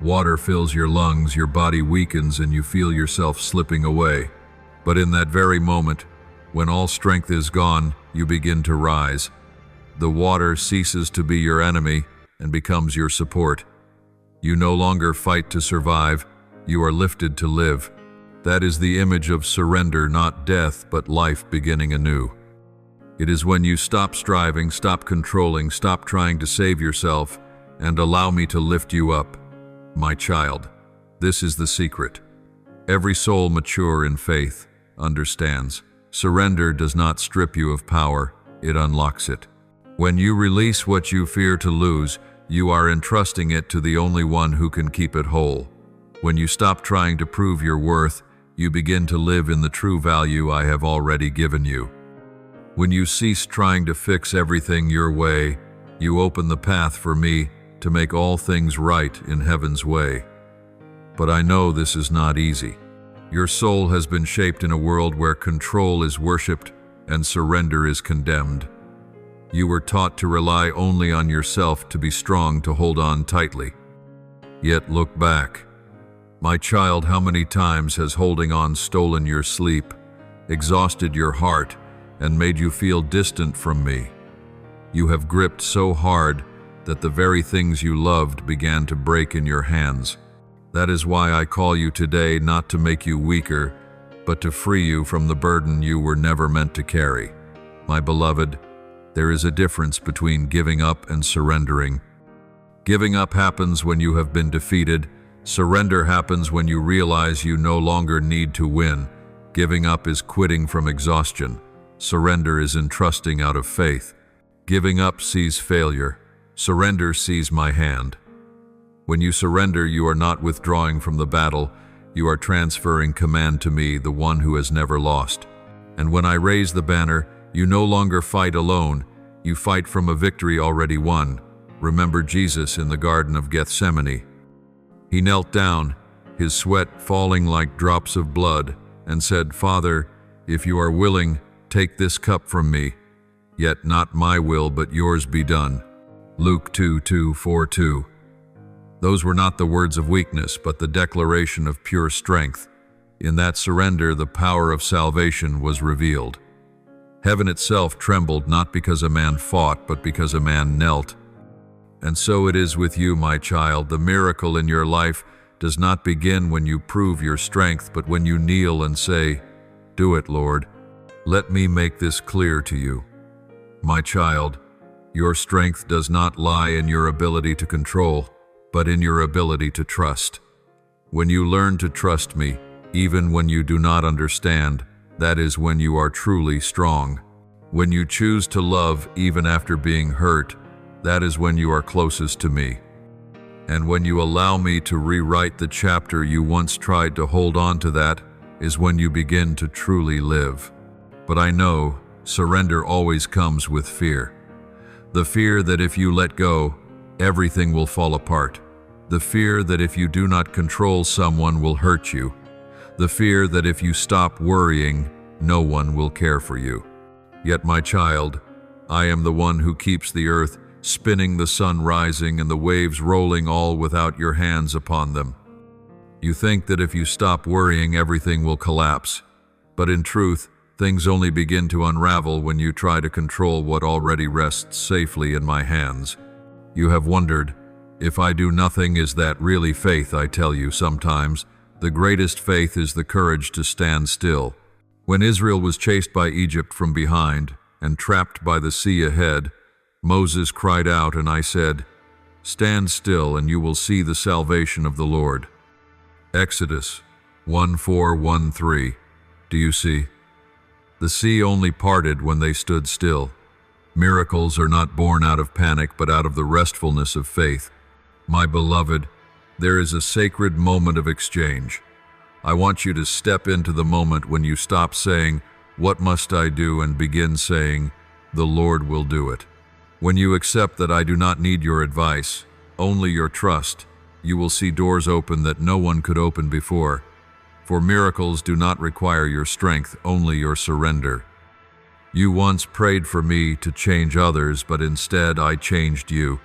[SPEAKER 1] Water fills your lungs, your body weakens, and you feel yourself slipping away. But in that very moment, when all strength is gone, you begin to rise. The water ceases to be your enemy and becomes your support. You no longer fight to survive, you are lifted to live. That is the image of surrender, not death, but life beginning anew. It is when you stop striving, stop controlling, stop trying to save yourself, and allow me to lift you up. My child, this is the secret. Every soul mature in faith understands. Surrender does not strip you of power, it unlocks it. When you release what you fear to lose, you are entrusting it to the only one who can keep it whole. When you stop trying to prove your worth, you begin to live in the true value I have already given you. When you cease trying to fix everything your way, you open the path for me to make all things right in heaven's way. But I know this is not easy. Your soul has been shaped in a world where control is worshipped and surrender is condemned. You were taught to rely only on yourself, to be strong, to hold on tightly. Yet look back. My child, how many times has holding on stolen your sleep, exhausted your heart, and made you feel distant from me? You have gripped so hard that the very things you loved began to break in your hands. That is why I call you today, not to make you weaker, but to free you from the burden you were never meant to carry. My beloved, there is a difference between giving up and surrendering. Giving up happens when you have been defeated. Surrender happens when you realize you no longer need to win. Giving up is quitting from exhaustion. Surrender is entrusting out of faith. Giving up sees failure. Surrender sees my hand. When you surrender, you are not withdrawing from the battle. You are transferring command to me, the one who has never lost. And when I raise the banner, you no longer fight alone. You fight from a victory already won. Remember Jesus in the Garden of Gethsemane. He knelt down, his sweat falling like drops of blood, and said, "Father, if you are willing, take this cup from me. Yet not my will, but yours be done." Luke 2:2-4-2. Those were not the words of weakness, but the declaration of pure strength. In that surrender, the power of salvation was revealed. Heaven itself trembled, not because a man fought, but because a man knelt. And so it is with you, my child. The miracle in your life does not begin when you prove your strength, but when you kneel and say, "Do it, Lord. Let me make this clear to you." My child, your strength does not lie in your ability to control, but in your ability to trust. When you learn to trust me, even when you do not understand, that is when you are truly strong. When you choose to love even after being hurt, that is when you are closest to me. And when you allow me to rewrite the chapter you once tried to hold on to, that is when you begin to truly live. But I know surrender always comes with fear. The fear that if you let go, everything will fall apart. The fear that if you do not control, someone will hurt you. The fear that if you stop worrying, no one will care for you. Yet, my child, I am the one who keeps the earth spinning, the sun rising, and the waves rolling, all without your hands upon them. You think that if you stop worrying, everything will collapse. But in truth, things only begin to unravel when you try to control what already rests safely in my hands. You have wondered, if I do nothing, is that really faith? I tell you, sometimes the greatest faith is the courage to stand still. When Israel was chased by Egypt from behind and trapped by the sea ahead, Moses cried out, and I said, "Stand still, and you will see the salvation of the Lord." Exodus 1:4-1-3. Do you see? The sea only parted when they stood still. Miracles are not born out of panic, but out of the restfulness of faith. My beloved, there is a sacred moment of exchange. I want you to step into the moment when you stop saying, "What must I do?" and begin saying, "The Lord will do it." When you accept that I do not need your advice, only your trust, you will see doors open that no one could open before. For miracles do not require your strength, only your surrender. You once prayed for me to change others, but instead I changed you.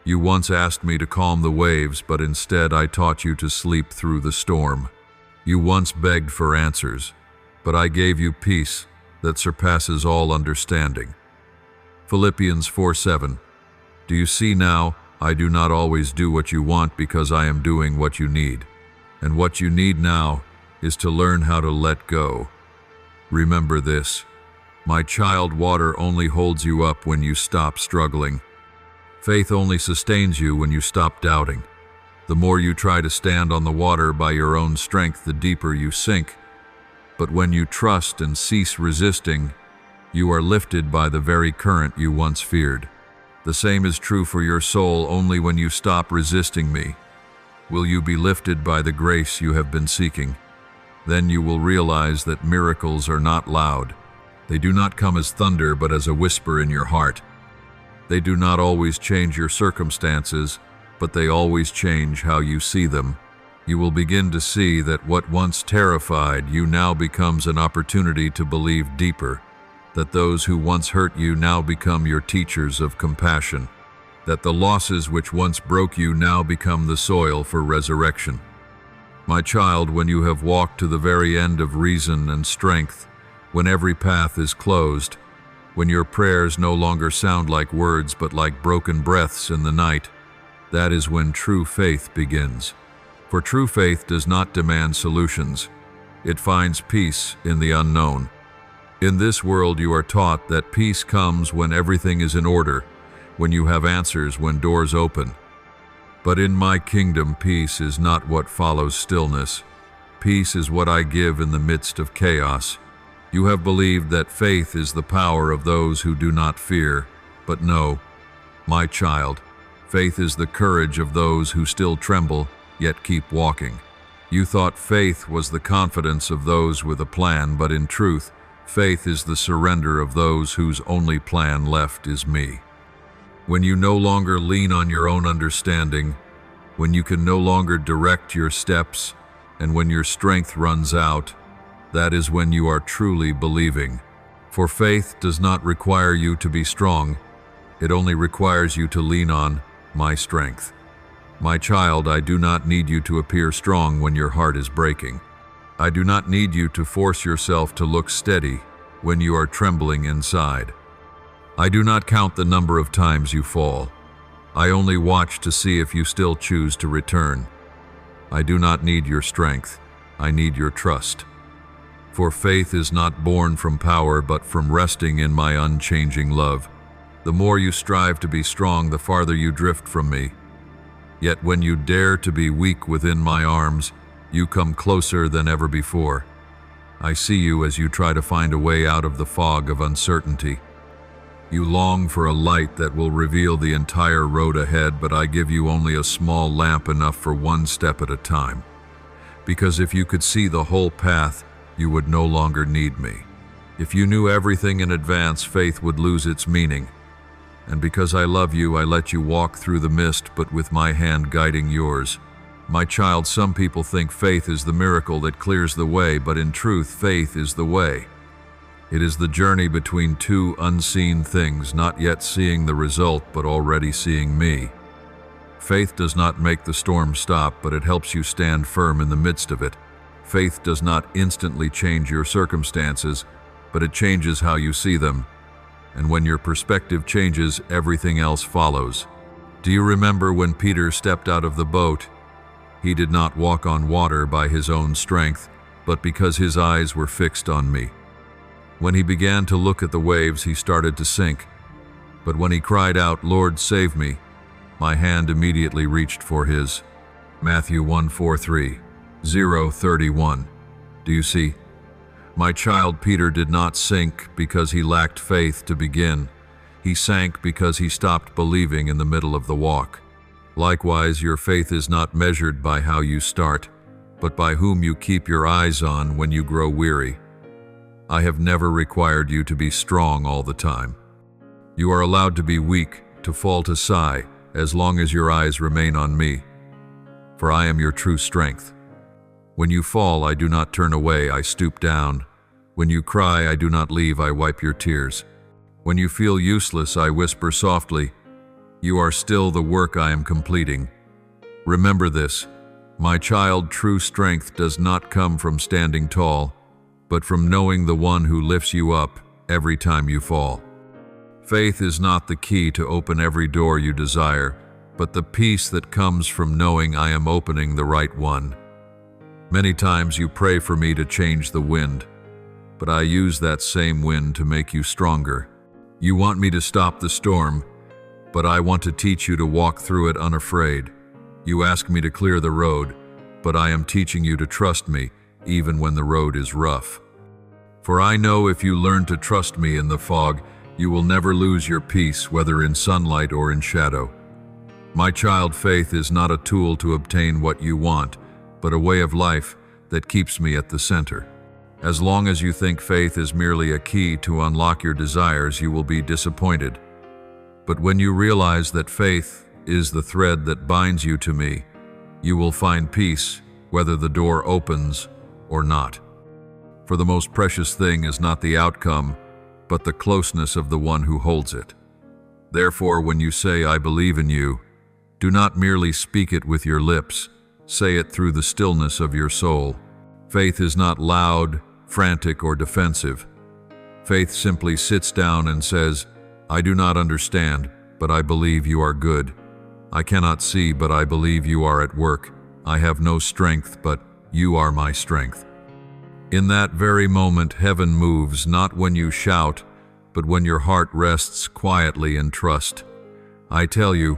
[SPEAKER 1] You once asked me to calm the waves, but instead I taught you to sleep through the storm. You once begged for answers, but I gave you peace that surpasses all understanding. Philippians 4:7. Do you see now, I do not always do what you want because I am doing what you need. And what you need now is to learn how to let go. Remember this, my child, water only holds you up when you stop struggling. Faith only sustains you when you stop doubting. The more you try to stand on the water by your own strength, the deeper you sink. But when you trust and cease resisting, you are lifted by the very current you once feared. The same is true for your soul. Only when you stop resisting me will you be lifted by the grace you have been seeking. Then you will realize that miracles are not loud. They do not come as thunder, but as a whisper in your heart. They do not always change your circumstances, but they always change how you see them. You will begin to see that what once terrified you now becomes an opportunity to believe deeper, that those who once hurt you now become your teachers of compassion, that the losses which once broke you now become the soil for resurrection. My child, when you have walked to the very end of reason and strength, when every path is closed, when your prayers no longer sound like words but like broken breaths in the night, that is when true faith begins. For true faith does not demand solutions. It finds peace in the unknown. In this world you are taught that peace comes when everything is in order, when you have answers, when doors open. But in my kingdom, peace is not what follows stillness. Peace is what I give in the midst of chaos. You have believed that faith is the power of those who do not fear, but no, my child, faith is the courage of those who still tremble, yet keep walking. You thought faith was the confidence of those with a plan, but in truth, faith is the surrender of those whose only plan left is me. When you no longer lean on your own understanding, when you can no longer direct your steps, and when your strength runs out, that is when you are truly believing. For faith does not require you to be strong, it only requires you to lean on my strength. My child, I do not need you to appear strong when your heart is breaking. I do not need you to force yourself to look steady when you are trembling inside. I do not count the number of times you fall. I only watch to see if you still choose to return. I do not need your strength. I need your trust. For faith is not born from power, but from resting in my unchanging love. The more you strive to be strong, the farther you drift from me. Yet when you dare to be weak within my arms, you come closer than ever before. I see you as you try to find a way out of the fog of uncertainty. You long for a light that will reveal the entire road ahead, but I give you only a small lamp, enough for one step at a time. Because if you could see the whole path, you would no longer need me. If you knew everything in advance, faith would lose its meaning. And because I love you, I let you walk through the mist, but with my hand guiding yours. My child, some people think faith is the miracle that clears the way, but in truth, faith is the way. It is the journey between two unseen things, not yet seeing the result, but already seeing me. Faith does not make the storm stop, but it helps you stand firm in the midst of it. Faith does not instantly change your circumstances, but it changes how you see them. And when your perspective changes, everything else follows. Do you remember when Peter stepped out of the boat? He did not walk on water by his own strength, but because his eyes were fixed on me. When he began to look at the waves, he started to sink. But when he cried out, "Lord, save me," my hand immediately reached for his. Matthew 1:43-0:31. Do you see? My child, Peter did not sink because he lacked faith to begin. He sank because he stopped believing in the middle of the walk. Likewise, your faith is not measured by how you start, but by whom you keep your eyes on when you grow weary. I have never required you to be strong all the time. You are allowed to be weak, to fall to sigh, as long as your eyes remain on me. For I am your true strength. When you fall, I do not turn away, I stoop down. When you cry, I do not leave, I wipe your tears. When you feel useless, I whisper softly, you are still the work I am completing. Remember this, my child, true strength does not come from standing tall, but from knowing the one who lifts you up every time you fall. Faith is not the key to open every door you desire, but the peace that comes from knowing I am opening the right one. Many times you pray for me to change the wind, but I use that same wind to make you stronger. You want me to stop the storm, but I want to teach you to walk through it unafraid. You ask me to clear the road, but I am teaching you to trust me, even when the road is rough. For I know if you learn to trust me in the fog, you will never lose your peace, whether in sunlight or in shadow. My child, faith is not a tool to obtain what you want, but a way of life that keeps me at the center. As long as you think faith is merely a key to unlock your desires, you will be disappointed. But when you realize that faith is the thread that binds you to me, you will find peace, whether the door opens or not. For the most precious thing is not the outcome, but the closeness of the one who holds it. Therefore, when you say, I believe in you, do not merely speak it with your lips, say it through the stillness of your soul. Faith is not loud, frantic, or defensive. Faith simply sits down and says, I do not understand, but I believe you are good. I cannot see, but I believe you are at work. I have no strength, but you are my strength. In that very moment, heaven moves, not when you shout, but when your heart rests quietly in trust. I tell you,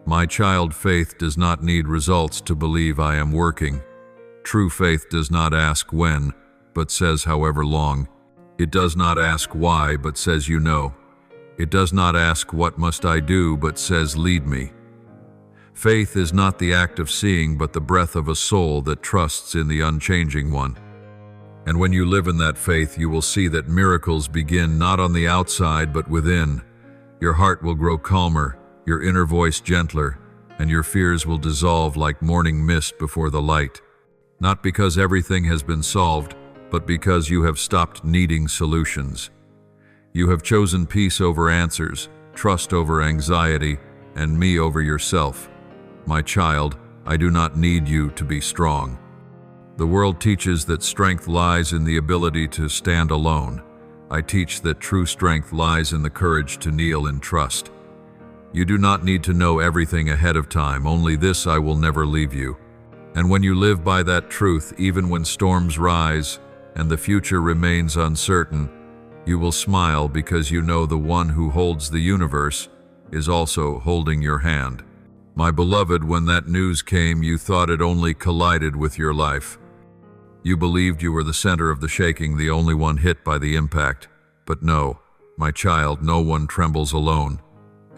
[SPEAKER 1] my child, faith does not need results to believe I am working. True faith does not ask when, but says however long. It does not ask why, but says you know. It does not ask what must I do, but says lead me. Faith is not the act of seeing, but the breath of a soul that trusts in the unchanging one. And when you live in that faith, you will see that miracles begin not on the outside, but within. Your heart will grow calmer, your inner voice gentler, and your fears will dissolve like morning mist before the light. Not because everything has been solved, but because you have stopped needing solutions. You have chosen peace over answers, trust over anxiety, and me over yourself. My child, I do not need you to be strong. The world teaches that strength lies in the ability to stand alone. I teach that true strength lies in the courage to kneel in trust. You do not need to know everything ahead of time, only this: I will never leave you. And when you live by that truth, even when storms rise and the future remains uncertain, you will smile because you know the one who holds the universe is also holding your hand. My beloved, when that news came, you thought it only collided with your life. You believed you were the center of the shaking, the only one hit by the impact. But no, my child, no one trembles alone.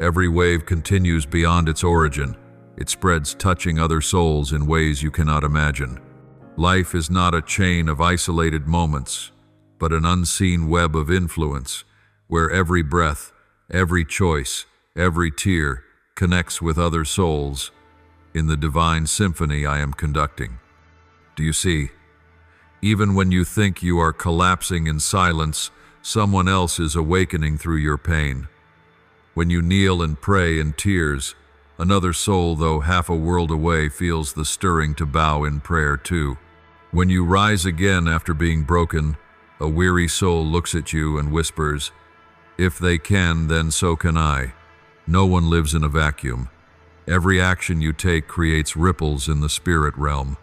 [SPEAKER 1] Every wave continues beyond its origin. It spreads, touching other souls in ways you cannot imagine. Life is not a chain of isolated moments, but an unseen web of influence, where every breath, every choice, every tear connects with other souls in the divine symphony I am conducting. Do you see? Even when you think you are collapsing in silence, someone else is awakening through your pain. When you kneel and pray in tears, another soul, though half a world away, feels the stirring to bow in prayer too. When you rise again after being broken, a weary soul looks at you and whispers, "If they can, then so can I." No one lives in a vacuum. Every action you take creates ripples in the spirit realm.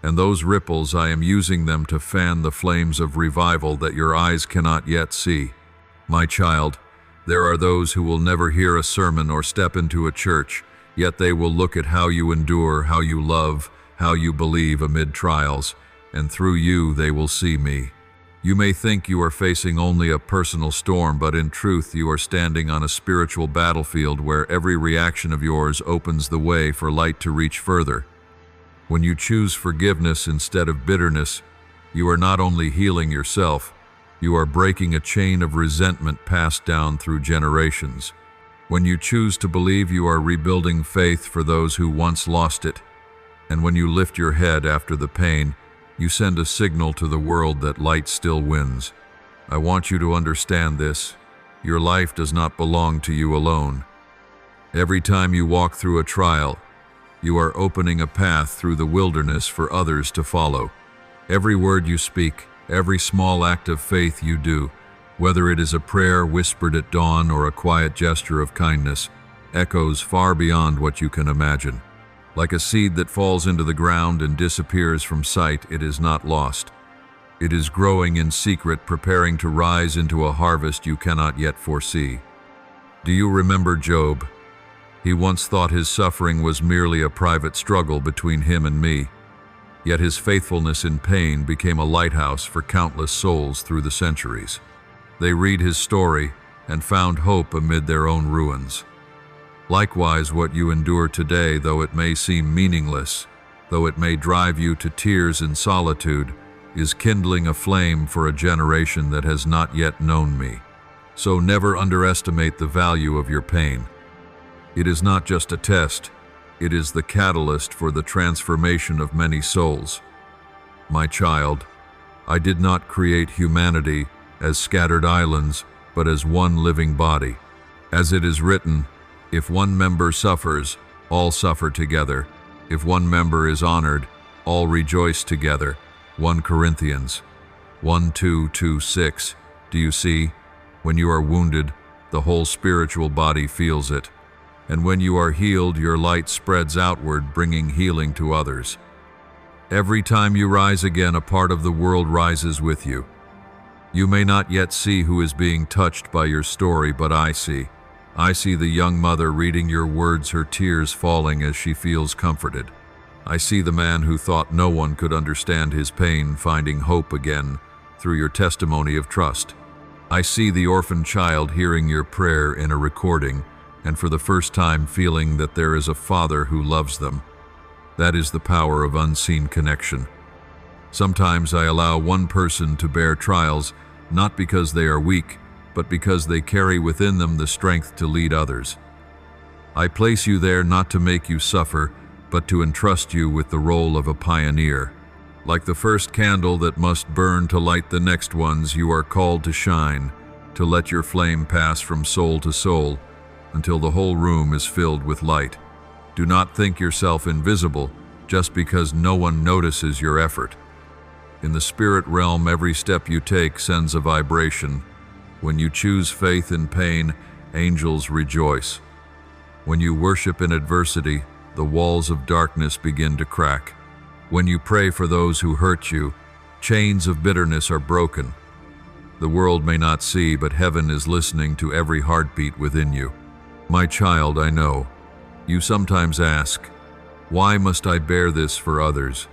[SPEAKER 1] And those ripples, I am using them to fan the flames of revival that your eyes cannot yet see. My child, there are those who will never hear a sermon or step into a church, yet they will look at how you endure, how you love, how you believe amid trials, and through you they will see me. You may think you are facing only a personal storm, but in truth you are standing on a spiritual battlefield where every reaction of yours opens the way for light to reach further. When you choose forgiveness instead of bitterness, you are not only healing yourself, you are breaking a chain of resentment passed down through generations. When you choose to believe, you are rebuilding faith for those who once lost it. And when you lift your head after the pain, you send a signal to the world that light still wins. I want you to understand this. Your life does not belong to you alone. Every time you walk through a trial, you are opening a path through the wilderness for others to follow. Every word you speak, every small act of faith you do, whether it is a prayer whispered at dawn or a quiet gesture of kindness, echoes far beyond what you can imagine. Like a seed that falls into the ground and disappears from sight, it is not lost. It is growing in secret, preparing to rise into a harvest you cannot yet foresee. Do you remember Job? He once thought his suffering was merely a private struggle between him and me. Yet his faithfulness in pain became a lighthouse for countless souls through the centuries. They read his story and found hope amid their own ruins. Likewise, what you endure today, though it may seem meaningless, though it may drive you to tears and solitude, is kindling a flame for a generation that has not yet known me. So never underestimate the value of your pain. It is not just a test, it is the catalyst for the transformation of many souls. My child, I did not create humanity as scattered islands, but as one living body. As it is written, if one member suffers, all suffer together. If one member is honored, all rejoice together. 1 Corinthians 1:2-6. Do you see? When you are wounded, the whole spiritual body feels it. And when you are healed, your light spreads outward, bringing healing to others. Every time you rise again, a part of the world rises with you. You may not yet see who is being touched by your story, but I see. I see the young mother reading your words, her tears falling as she feels comforted. I see the man who thought no one could understand his pain finding hope again through your testimony of trust. I see the orphan child hearing your prayer in a recording and for the first time feeling that there is a father who loves them. That is the power of unseen connection. Sometimes I allow one person to bear trials, not because they are weak, but because they carry within them the strength to lead others. I place you there not to make you suffer, but to entrust you with the role of a pioneer. Like the first candle that must burn to light the next ones, you are called to shine, to let your flame pass from soul to soul, until the whole room is filled with light. Do not think yourself invisible just because no one notices your effort. In the spirit realm, every step you take sends a vibration. When you choose faith in pain, angels rejoice. When you worship in adversity, the walls of darkness begin to crack. When you pray for those who hurt you, chains of bitterness are broken. The world may not see, but heaven is listening to every heartbeat within you. My child, I know. You sometimes ask, why must I bear this for others?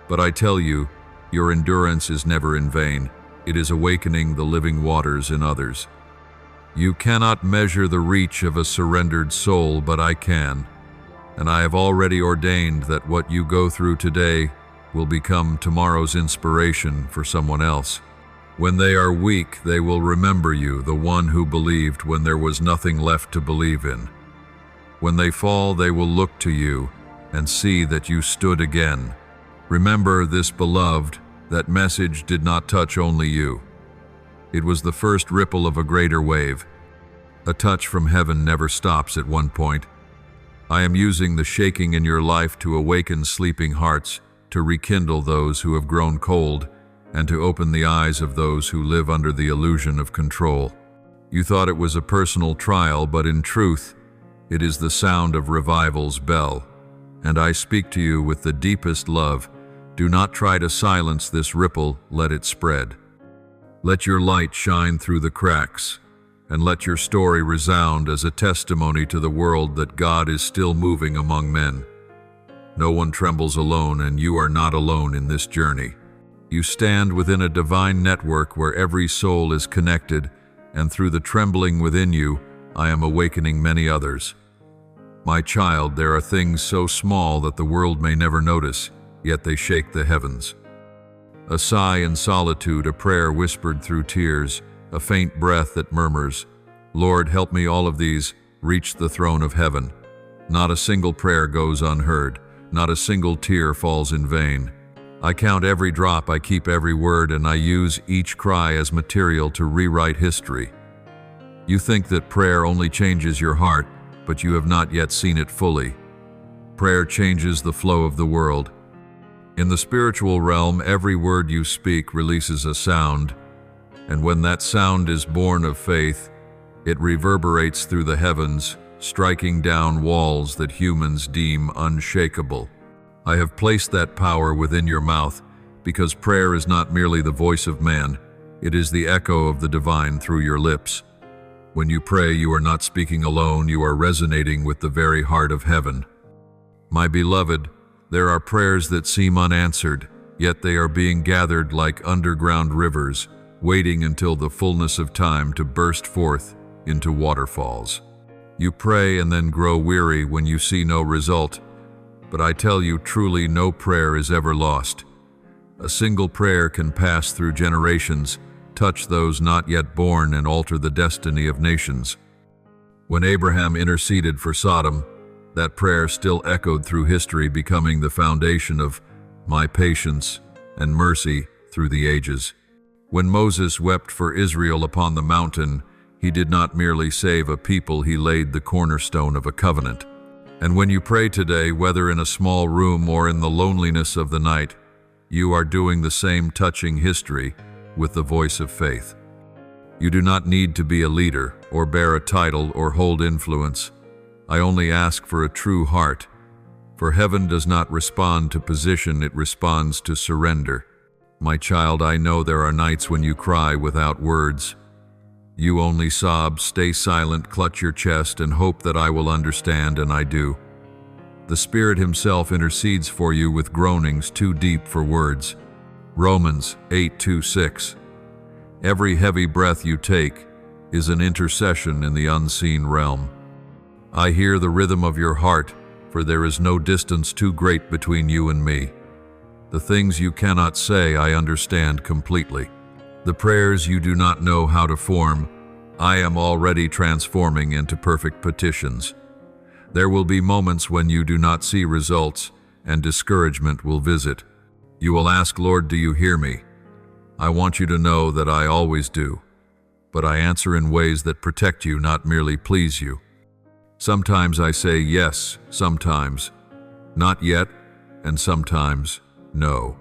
[SPEAKER 1] But I tell you, your endurance is never in vain. It is awakening the living waters in others. You cannot measure the reach of a surrendered soul, but I can. And I have already ordained that what you go through today will become tomorrow's inspiration for someone else. When they are weak, they will remember you, the one who believed when there was nothing left to believe in. When they fall, they will look to you and see that you stood again. Remember this, beloved, that message did not touch only you. It was the first ripple of a greater wave. A touch from heaven never stops at one point. I am using the shaking in your life to awaken sleeping hearts, to rekindle those who have grown cold, and to open the eyes of those who live under the illusion of control. You thought it was a personal trial, but in truth, it is the sound of revival's bell. And I speak to you with the deepest love. Do not try to silence this ripple, let it spread. Let your light shine through the cracks, and let your story resound as a testimony to the world that God is still moving among men. No one trembles alone, and you are not alone in this journey. You stand within a divine network where every soul is connected, and through the trembling within you, I am awakening many others. My child, there are things so small that the world may never notice, yet they shake the heavens. A sigh in solitude, a prayer whispered through tears, a faint breath that murmurs, "Lord, help me," all of these reach the throne of heaven. Not a single prayer goes unheard, not a single tear falls in vain. I count every drop, I keep every word, and I use each cry as material to rewrite history. You think that prayer only changes your heart, but you have not yet seen it fully. Prayer changes the flow of the world. In the spiritual realm, every word you speak releases a sound, and when that sound is born of faith, it reverberates through the heavens, striking down walls that humans deem unshakable. I have placed that power within your mouth because prayer is not merely the voice of man, it is the echo of the divine through your lips. When you pray, you are not speaking alone, you are resonating with the very heart of heaven. My beloved, there are prayers that seem unanswered, yet they are being gathered like underground rivers, waiting until the fullness of time to burst forth into waterfalls. You pray and then grow weary when you see no result, but I tell you, truly no prayer is ever lost. A single prayer can pass through generations, touch those not yet born, and alter the destiny of nations. When Abraham interceded for Sodom, that prayer still echoed through history, becoming the foundation of my patience and mercy through the ages. When Moses wept for Israel upon the mountain, he did not merely save a people, he laid the cornerstone of a covenant. And when you pray today, whether in a small room or in the loneliness of the night, you are doing the same, touching history with the voice of faith. You do not need to be a leader or bear a title or hold influence. I only ask for a true heart, for heaven does not respond to position, it responds to surrender. My child, I know there are nights when you cry without words. You only sob, stay silent, clutch your chest, and hope that I will understand, and I do. The Spirit Himself intercedes for you with groanings too deep for words. Romans 8:2-6. Every heavy breath you take is an intercession in the unseen realm. I hear the rhythm of your heart, for there is no distance too great between you and me. The things you cannot say, I understand completely. The prayers you do not know how to form, I am already transforming into perfect petitions. There will be moments when you do not see results, and discouragement will visit. You will ask, Lord, do you hear me? I want you to know that I always do, but I answer in ways that protect you, not merely please you. Sometimes I say yes, sometimes not yet, and sometimes no.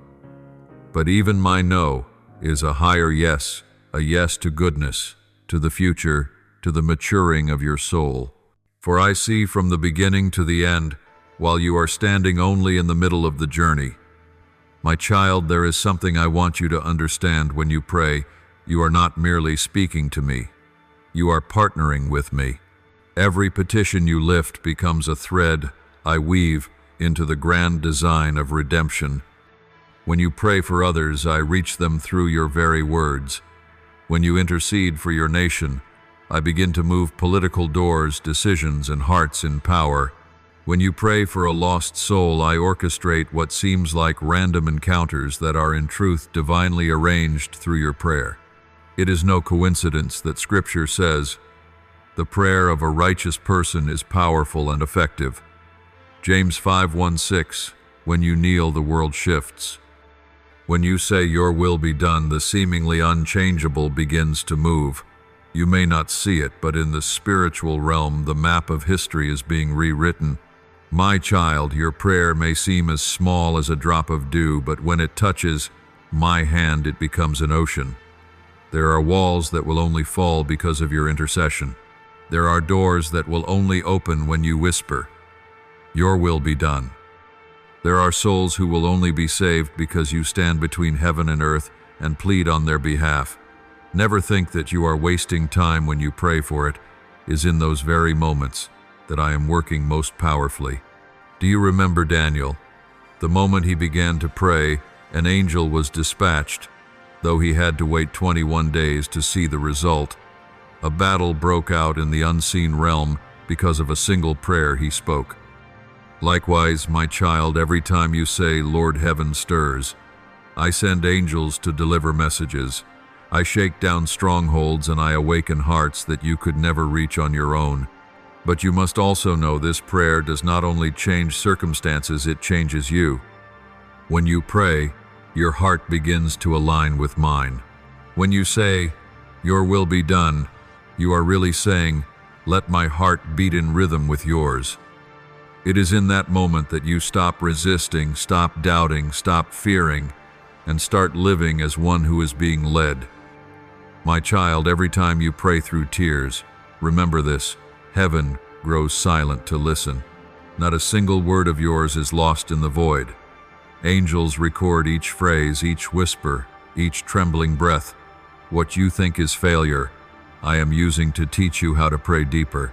[SPEAKER 1] But even my no is a higher yes, a yes to goodness, to the future, to the maturing of your soul. For I see from the beginning to the end, while you are standing only in the middle of the journey. My child, there is something I want you to understand when you pray. You are not merely speaking to me. You are partnering with me. Every petition you lift becomes a thread I weave into the grand design of redemption. When you pray for others, I reach them through your very words. When you intercede for your nation, I begin to move political doors, decisions, and hearts in power. When you pray for a lost soul, I orchestrate what seems like random encounters that are in truth divinely arranged through your prayer. It is no coincidence that Scripture says, "The prayer of a righteous person is powerful and effective." James 5:1-6, when you kneel, the world shifts. When you say, "Your will be done," the seemingly unchangeable begins to move. You may not see it, but in the spiritual realm, the map of history is being rewritten. My child, your prayer may seem as small as a drop of dew, but when it touches my hand, it becomes an ocean. There are walls that will only fall because of your intercession. There are doors that will only open when you whisper, "Your will be done." There are souls who will only be saved because you stand between heaven and earth and plead on their behalf. Never think that you are wasting time when you pray, for it is in those very moments that I am working most powerfully. Do you remember Daniel? The moment he began to pray, An angel was dispatched, though he had to wait 21 days to see the result. A battle broke out in the unseen realm because of a single prayer he spoke. Likewise, my child, every time you say, "Lord, heaven stirs," I send angels to deliver messages. I shake down strongholds and I awaken hearts that you could never reach on your own. But you must also know this prayer does not only change circumstances, it changes you. When you pray, your heart begins to align with mine. When you say, "Your will be done," you are really saying, "Let my heart beat in rhythm with yours." It is in that moment that you stop resisting, stop doubting, stop fearing, and start living as one who is being led. My child, every time you pray through tears, remember this: heaven grows silent to listen. Not a single word of yours is lost in the void. Angels record each phrase, each whisper, each trembling breath. What you think is failure, I am using to teach you how to pray deeper.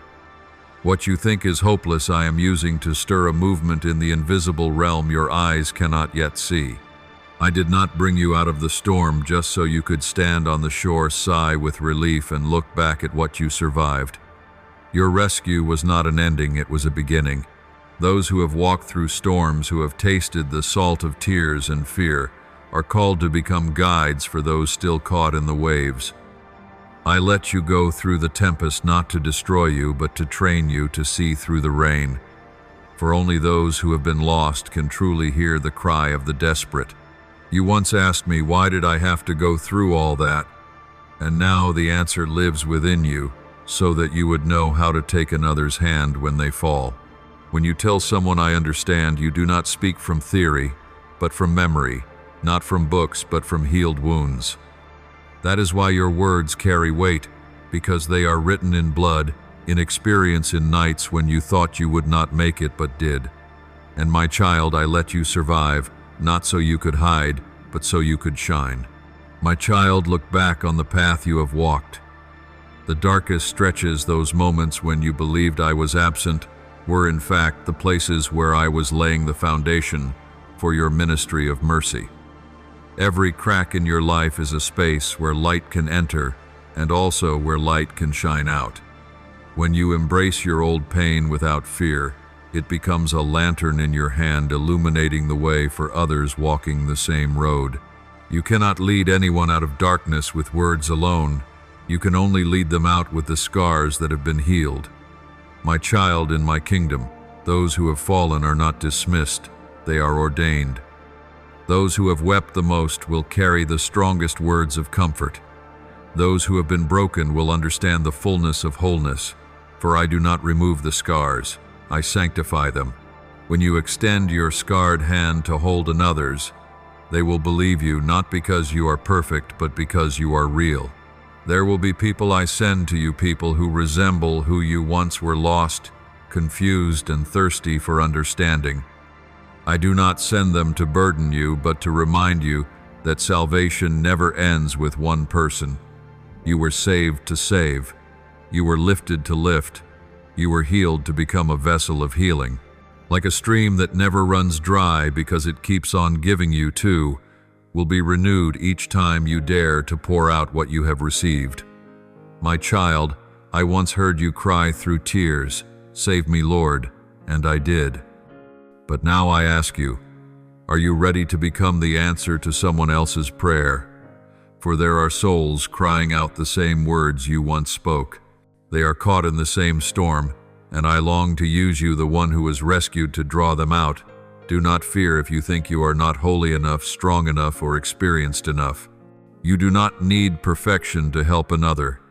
[SPEAKER 1] What you think is hopeless, I am using to stir a movement in the invisible realm your eyes cannot yet see. I did not bring you out of the storm just so you could stand on the shore, sigh with relief, and look back at what you survived. Your rescue was not an ending, it was a beginning. Those who have walked through storms, who have tasted the salt of tears and fear, are called to become guides for those still caught in the waves. I let you go through the tempest not to destroy you, but to train you to see through the rain. For only those who have been lost can truly hear the cry of the desperate. You once asked me, why did I have to go through all that? And now the answer lives within you, so that you would know how to take another's hand when they fall. When you tell someone I understand, you do not speak from theory, but from memory, not from books, but from healed wounds. That is why your words carry weight, because they are written in blood, in experience, in nights when you thought you would not make it but did. And my child, I let you survive, not so you could hide, but so you could shine. My child, look back on the path you have walked. The darkest stretches, those moments when you believed I was absent, were in fact the places where I was laying the foundation for your ministry of mercy. Every crack in your life is a space where light can enter and also where light can shine out. When you embrace your old pain without fear, it becomes a lantern in your hand, illuminating the way for others walking the same road. You cannot lead anyone out of darkness with words alone. You can only lead them out with the scars that have been healed. My child, in my kingdom, those who have fallen are not dismissed, they are ordained. Those who have wept the most will carry the strongest words of comfort. Those who have been broken will understand the fullness of wholeness, for I do not remove the scars, I sanctify them. When you extend your scarred hand to hold another's, they will believe you not because you are perfect, but because you are real. There will be people I send to you, people who resemble who you once were, lost, confused, and thirsty for understanding. I do not send them to burden you, but to remind you that salvation never ends with one person. You were saved to save. You were lifted to lift. You were healed to become a vessel of healing. Like a stream that never runs dry because it keeps on giving, you too will be renewed each time you dare to pour out what you have received. My child, I once heard you cry through tears, "Save me, Lord," and I did. But now I ask you, are you ready to become the answer to someone else's prayer? For there are souls crying out the same words you once spoke. They are caught in the same storm, and I long to use you, the one who was rescued, to draw them out. Do not fear if you think you are not holy enough, strong enough, or experienced enough. You do not need perfection to help another.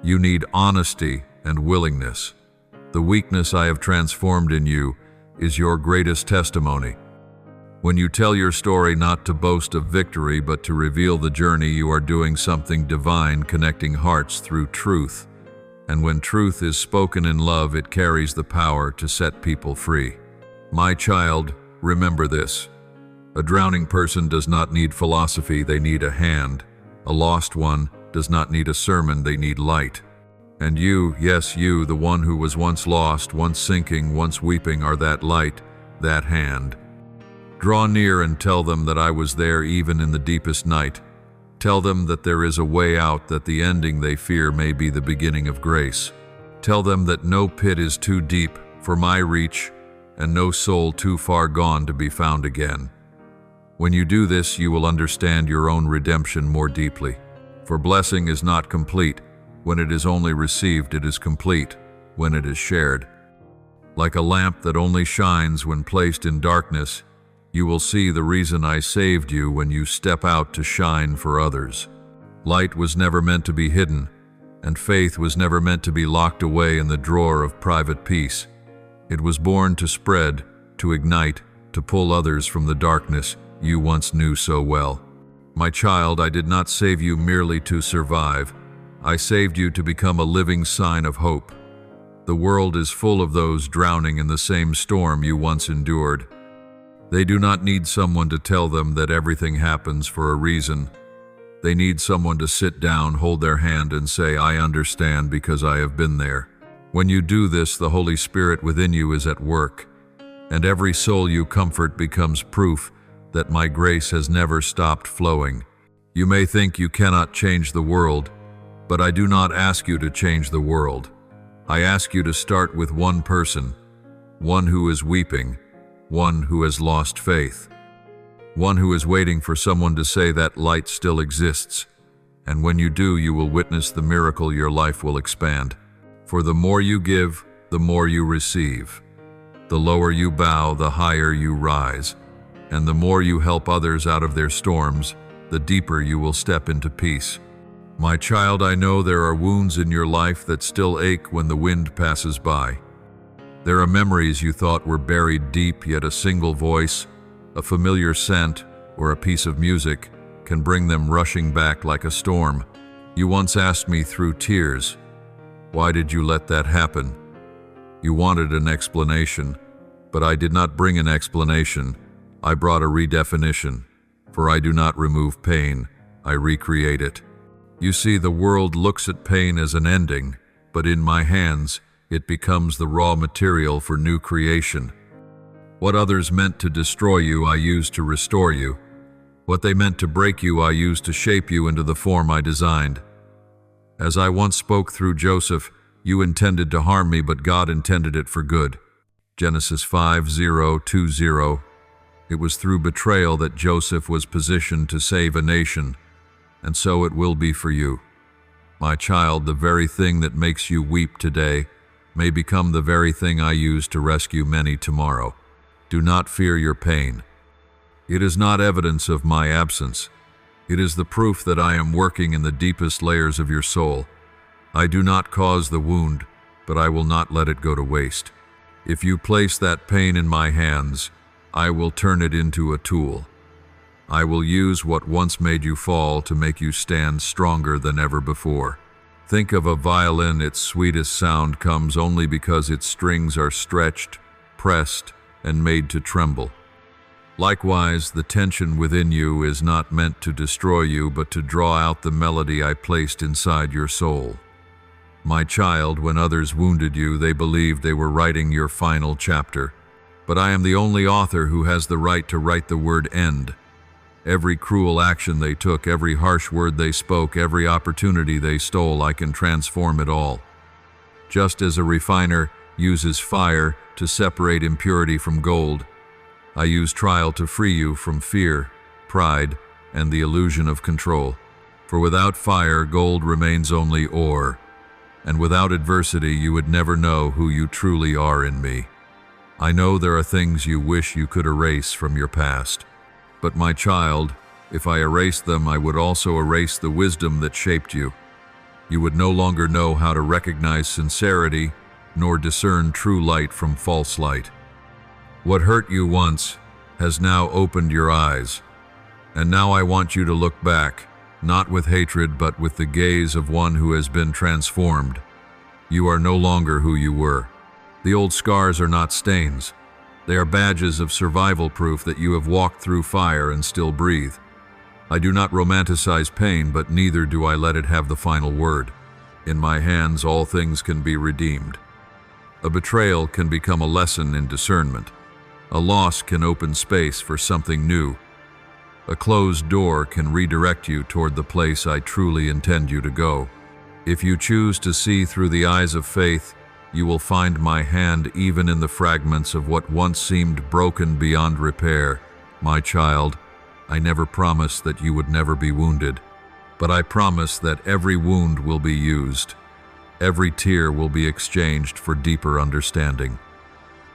[SPEAKER 1] You need honesty and willingness. The weakness I have transformed in you is your greatest testimony. When you tell your story, not to boast of victory, but to reveal the journey, you are doing something divine, connecting hearts through truth. And when truth is spoken in love, it carries the power to set people free. My child, remember this. A drowning person does not need philosophy, they need a hand. A lost one does not need a sermon, they need light. And you, yes you, the one who was once lost, once sinking, once weeping, are that light, that hand. Draw near and tell them that I was there even in the deepest night. Tell them that there is a way out, that the ending they fear may be the beginning of grace. Tell them that no pit is too deep for my reach, and no soul too far gone to be found again. When you do this, you will understand your own redemption more deeply. For blessing is not complete when it is only received, it is complete when it is shared. Like a lamp that only shines when placed in darkness, you will see the reason I saved you when you step out to shine for others. Light was never meant to be hidden, and faith was never meant to be locked away in the drawer of private peace. It was born to spread, to ignite, to pull others from the darkness you once knew so well. My child, I did not save you merely to survive. I saved you to become a living sign of hope. The world is full of those drowning in the same storm you once endured. They do not need someone to tell them that everything happens for a reason. They need someone to sit down, hold their hand, and say, I understand because I have been there. When you do this, the Holy Spirit within you is at work, and every soul you comfort becomes proof that my grace has never stopped flowing. You may think you cannot change the world, but I do not ask you to change the world. I ask you to start with one person, one who is weeping, one who has lost faith, one who is waiting for someone to say that light still exists. And when you do, you will witness the miracle. Your life will expand. For the more you give, the more you receive. The lower you bow, the higher you rise. And the more you help others out of their storms, the deeper you will step into peace. My child, I know there are wounds in your life that still ache when the wind passes by. There are memories you thought were buried deep, yet a single voice, a familiar scent, or a piece of music can bring them rushing back like a storm. You once asked me through tears, why did you let that happen? You wanted an explanation, but I did not bring an explanation. I brought a redefinition. For I do not remove pain, I recreate it. You see, the world looks at pain as an ending, but in my hands, it becomes the raw material for new creation. What others meant to destroy you, I use to restore you. What they meant to break you, I use to shape you into the form I designed. As I once spoke through Joseph, you intended to harm me, but God intended it for good. Genesis 5:20. It was through betrayal that Joseph was positioned to save a nation, and so it will be for you. My child, the very thing that makes you weep today may become the very thing I use to rescue many tomorrow. Do not fear your pain. It is not evidence of my absence. It is the proof that I am working in the deepest layers of your soul. I do not cause the wound, but I will not let it go to waste. If you place that pain in my hands, I will turn it into a tool. I will use what once made you fall to make you stand stronger than ever before. Think of a violin. Its sweetest sound comes only because its strings are stretched, pressed, and made to tremble. Likewise, the tension within you is not meant to destroy you, but to draw out the melody I placed inside your soul. My child, when others wounded you, they believed they were writing your final chapter. But I am the only author who has the right to write the word end. Every cruel action they took, every harsh word they spoke, every opportunity they stole, I can transform it all. Just as a refiner uses fire to separate impurity from gold, I use trial to free you from fear, pride, and the illusion of control. For without fire, gold remains only ore, and without adversity, you would never know who you truly are in me. I know there are things you wish you could erase from your past. But my child, if I erased them, I would also erase the wisdom that shaped you. You would no longer know how to recognize sincerity, nor discern true light from false light. What hurt you once has now opened your eyes. And now I want you to look back, not with hatred, but with the gaze of one who has been transformed. You are no longer who you were. The old scars are not stains. They are badges of survival proof that you have walked through fire and still breathe. I do not romanticize pain, but neither do I let it have the final word. In my hands, all things can be redeemed. A betrayal can become a lesson in discernment. A loss can open space for something new. A closed door can redirect you toward the place I truly intend you to go. If you choose to see through the eyes of faith, you will find my hand even in the fragments of what once seemed broken beyond repair. My child, I never promised that you would never be wounded, but I promise that every wound will be used. Every tear will be exchanged for deeper understanding.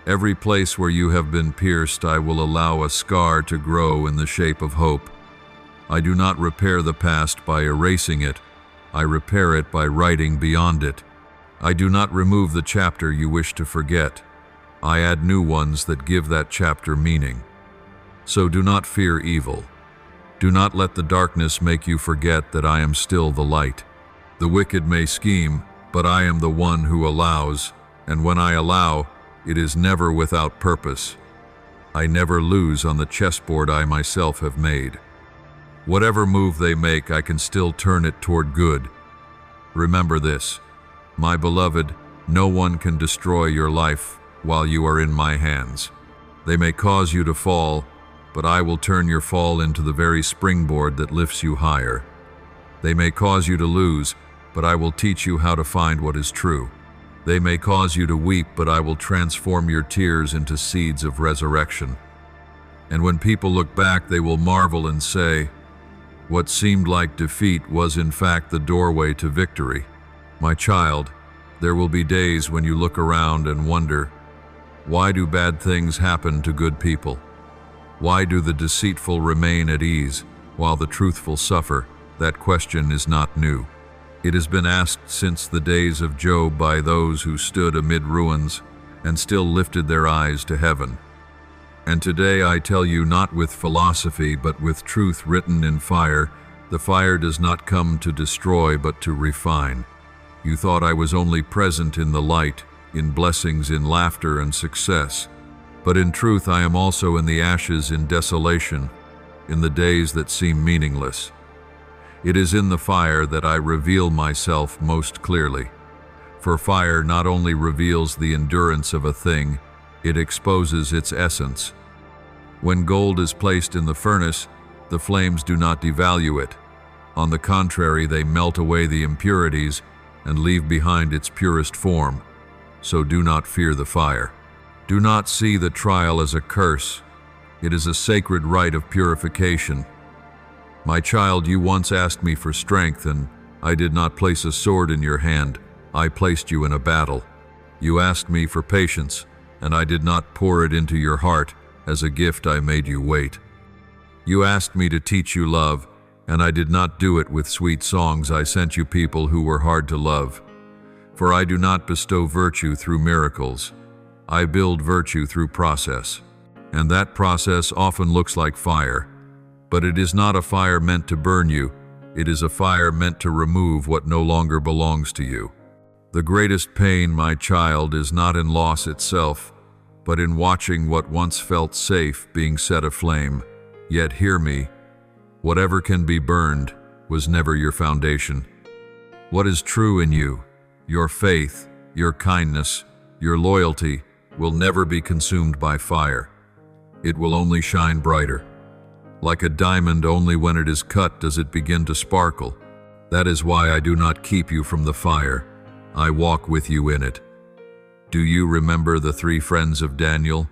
[SPEAKER 1] Every place where you have been pierced, I will allow a scar to grow in the shape of hope. I do not repair the past by erasing it. I repair it by writing beyond it. I do not remove the chapter you wish to forget. I add new ones that give that chapter meaning. So do not fear evil. Do not let the darkness make you forget that I am still the light. The wicked may scheme, but I am the one who allows, and when I allow, it is never without purpose. I never lose on the chessboard I myself have made. Whatever move they make, I can still turn it toward good. Remember this, my beloved, no one can destroy your life while you are in my hands. They may cause you to fall, but I will turn your fall into the very springboard that lifts you higher. They may cause you to lose, but I will teach you how to find what is true. They may cause you to weep, but I will transform your tears into seeds of resurrection. And when people look back, they will marvel and say, what seemed like defeat was in fact the doorway to victory. My child, there will be days when you look around and wonder, why do bad things happen to good people? Why do the deceitful remain at ease while the truthful suffer? That question is not new. It has been asked since the days of Job by those who stood amid ruins and still lifted their eyes to heaven. And today I tell you, not with philosophy but with truth written in fire, the fire does not come to destroy but to refine. You thought I was only present in the light, in blessings, in laughter and success. But in truth I am also in the ashes, in desolation, in the days that seem meaningless. It is in the fire that I reveal myself most clearly. For fire not only reveals the endurance of a thing, it exposes its essence. When gold is placed in the furnace, the flames do not devalue it. On the contrary, they melt away the impurities and leave behind its purest form. So do not fear the fire. Do not see the trial as a curse. It is a sacred rite of purification. My child, you once asked me for strength, and I did not place a sword in your hand. I placed you in a battle. You asked me for patience, and I did not pour it into your heart. As a gift I made you wait. You asked me to teach you love, and I did not do it with sweet songs. I sent you people who were hard to love. For I do not bestow virtue through miracles. I build virtue through process. And that process often looks like fire. But it is not a fire meant to burn you. It is a fire meant to remove what no longer belongs to you. The greatest pain, my child, is not in loss itself, but in watching what once felt safe being set aflame. Yet hear me, whatever can be burned was never your foundation. What is true in you, your faith, your kindness, your loyalty, will never be consumed by fire. It will only shine brighter. Like a diamond, only when it is cut does it begin to sparkle. That is why I do not keep you from the fire. I walk with you in it. Do you remember the 3 friends of Daniel?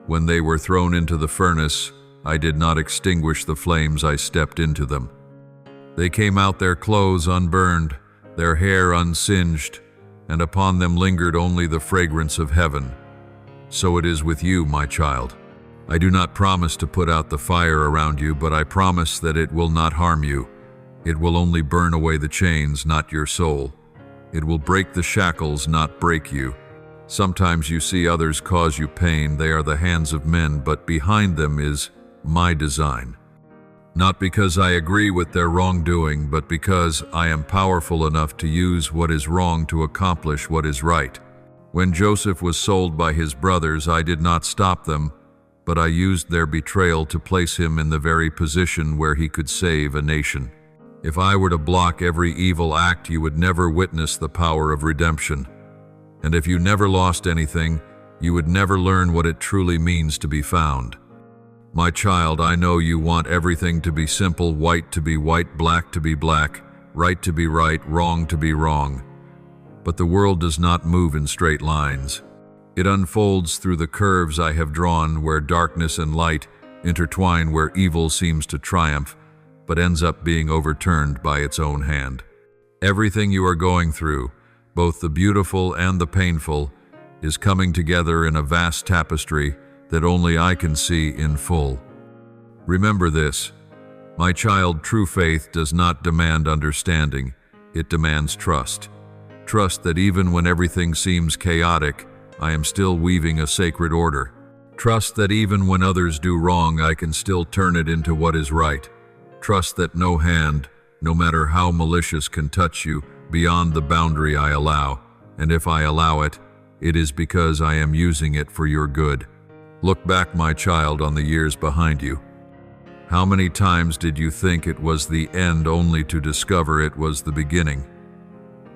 [SPEAKER 1] When they were thrown into the furnace, I did not extinguish the flames, I stepped into them. They came out, their clothes unburned, their hair unsinged, and upon them lingered only the fragrance of heaven. So it is with you, my child. I do not promise to put out the fire around you, but I promise that it will not harm you. It will only burn away the chains, not your soul. It will break the shackles, not break you. Sometimes you see others cause you pain. They are the hands of men, but behind them is my design. Not because I agree with their wrongdoing, but because I am powerful enough to use what is wrong to accomplish what is right. When Joseph was sold by his brothers, I did not stop them, but I used their betrayal to place him in the very position where he could save a nation. If I were to block every evil act, you would never witness the power of redemption. And if you never lost anything, you would never learn what it truly means to be found. My child, I know you want everything to be simple, white to be white, black to be black, right to be right, wrong to be wrong. But the world does not move in straight lines. It unfolds through the curves I have drawn, where darkness and light intertwine, where evil seems to triumph, but ends up being overturned by its own hand. Everything you are going through, both the beautiful and the painful, is coming together in a vast tapestry that only I can see in full. Remember this, my child, true faith does not demand understanding, it demands trust. Trust that even when everything seems chaotic, I am still weaving a sacred order. Trust that even when others do wrong, I can still turn it into what is right. Trust that no hand, no matter how malicious, can touch you beyond the boundary I allow, and if I allow it, it is because I am using it for your good. Look back, my child, on the years behind you. How many times did you think it was the end only to discover it was the beginning?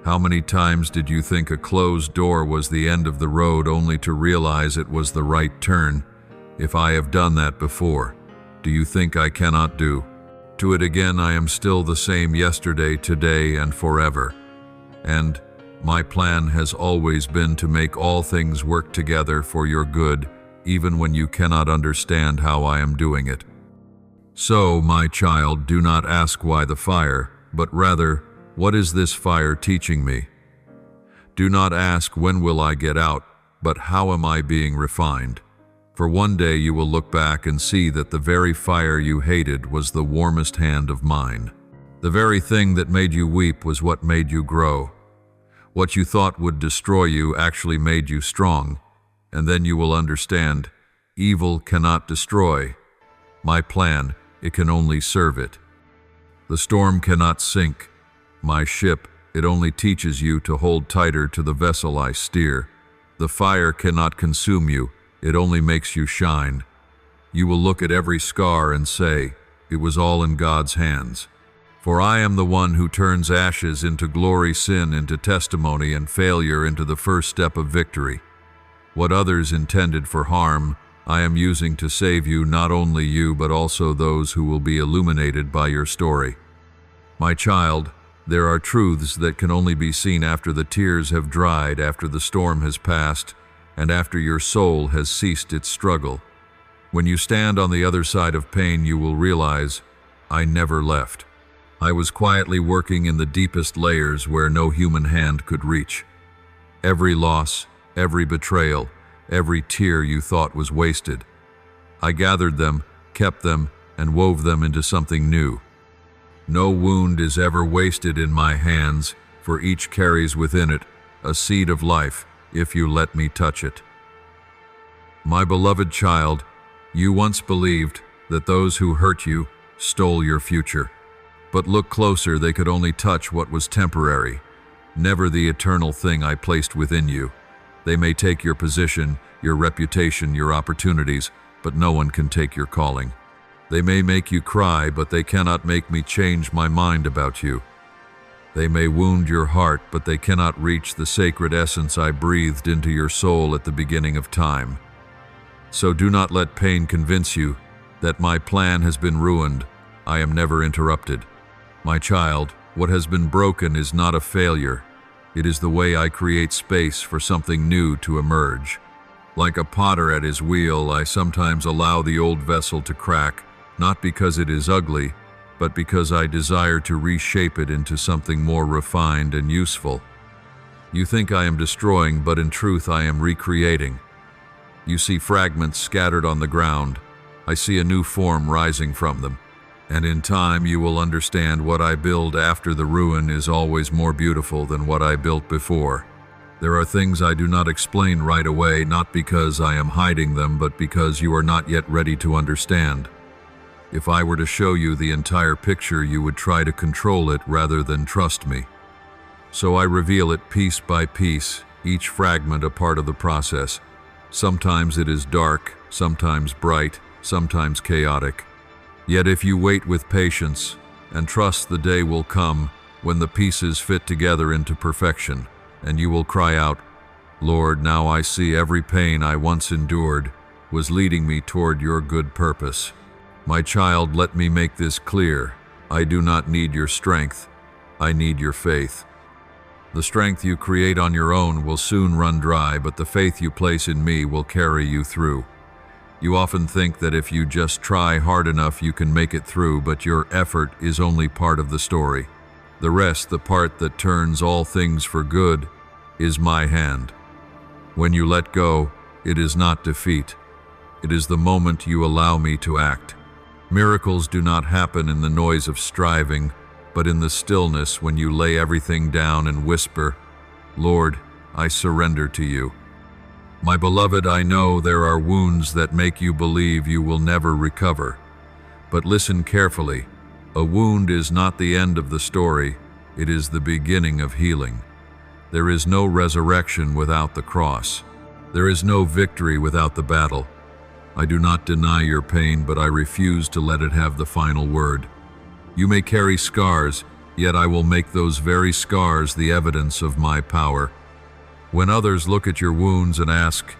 [SPEAKER 1] How many times did you think a closed door was the end of the road only to realize it was the right turn? If I have done that before, do you think I cannot do it again? I am still the same yesterday, today, and forever. And my plan has always been to make all things work together for your good, even when you cannot understand how I am doing it. So, my child, do not ask why the fire, but rather, what is this fire teaching me? Do not ask when will I get out, but how am I being refined? For one day you will look back and see that the very fire you hated was the warmest hand of mine. The very thing that made you weep was what made you grow. What you thought would destroy you actually made you strong, and then you will understand, evil cannot destroy. My plan, it can only serve it. The storm cannot sink. My ship, it only teaches you to hold tighter to the vessel I steer. The fire cannot consume you, it only makes you shine. You will look at every scar and say, it was all in God's hands. For I am the one who turns ashes into glory, sin into testimony, and failure into the first step of victory. What others intended for harm, I am using to save you, not only you, but also those who will be illuminated by your story. My child, there are truths that can only be seen after the tears have dried, after the storm has passed, and after your soul has ceased its struggle. When you stand on the other side of pain, you will realize, I never left. I was quietly working in the deepest layers where no human hand could reach. Every loss, every betrayal, every tear you thought was wasted. I gathered them, kept them, and wove them into something new. No wound is ever wasted in my hands, for each carries within it a seed of life, if you let me touch it. My beloved child, you once believed that those who hurt you stole your future. But look closer, they could only touch what was temporary, never the eternal thing I placed within you. They may take your position, your reputation, your opportunities, but no one can take your calling. They may make you cry, but they cannot make me change my mind about you. They may wound your heart, but they cannot reach the sacred essence I breathed into your soul at the beginning of time. So do not let pain convince you that my plan has been ruined. I am never interrupted. My child, what has been broken is not a failure. It is the way I create space for something new to emerge. Like a potter at his wheel, I sometimes allow the old vessel to crack, not because it is ugly, but because I desire to reshape it into something more refined and useful. You think I am destroying, but in truth I am recreating. You see fragments scattered on the ground. I see a new form rising from them. And in time you will understand what I build after the ruin is always more beautiful than what I built before. There are things I do not explain right away, not because I am hiding them, but because you are not yet ready to understand. If I were to show you the entire picture, you would try to control it rather than trust me. So I reveal it piece by piece, each fragment a part of the process. Sometimes it is dark, sometimes bright, sometimes chaotic. Yet if you wait with patience and trust, the day will come when the pieces fit together into perfection, and you will cry out, Lord, now I see every pain I once endured was leading me toward your good purpose. My child, let me make this clear. I do not need your strength. I need your faith. The strength you create on your own will soon run dry, but the faith you place in me will carry you through. You often think that if you just try hard enough you can make it through, but your effort is only part of the story. The rest, the part that turns all things for good, is my hand. When you let go, it is not defeat. It is the moment you allow me to act. Miracles do not happen in the noise of striving, but in the stillness when you lay everything down and whisper, Lord, I surrender to you. My beloved, I know there are wounds that make you believe you will never recover. But listen carefully. A wound is not the end of the story, it is the beginning of healing. There is no resurrection without the cross. There is no victory without the battle. I do not deny your pain, but I refuse to let it have the final word. You may carry scars, yet I will make those very scars the evidence of my power. When others look at your wounds and ask,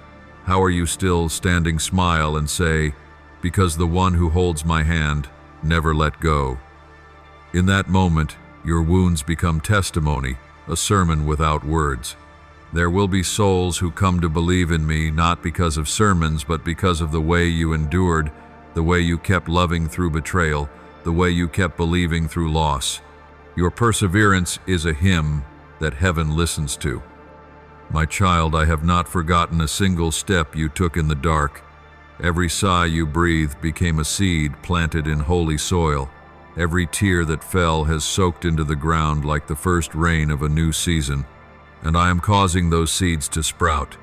[SPEAKER 1] "How are you still standing?" smile and say, "Because the one who holds my hand never let go." In that moment, your wounds become testimony, a sermon without words. There will be souls who come to believe in me not because of sermons, but because of the way you endured, the way you kept loving through betrayal, the way you kept believing through loss. Your perseverance is a hymn that heaven listens to. My child, I have not forgotten a single step you took in the dark. Every sigh you breathed became a seed planted in holy soil. Every tear that fell has soaked into the ground like the first rain of a new season. And I am causing those seeds to sprout.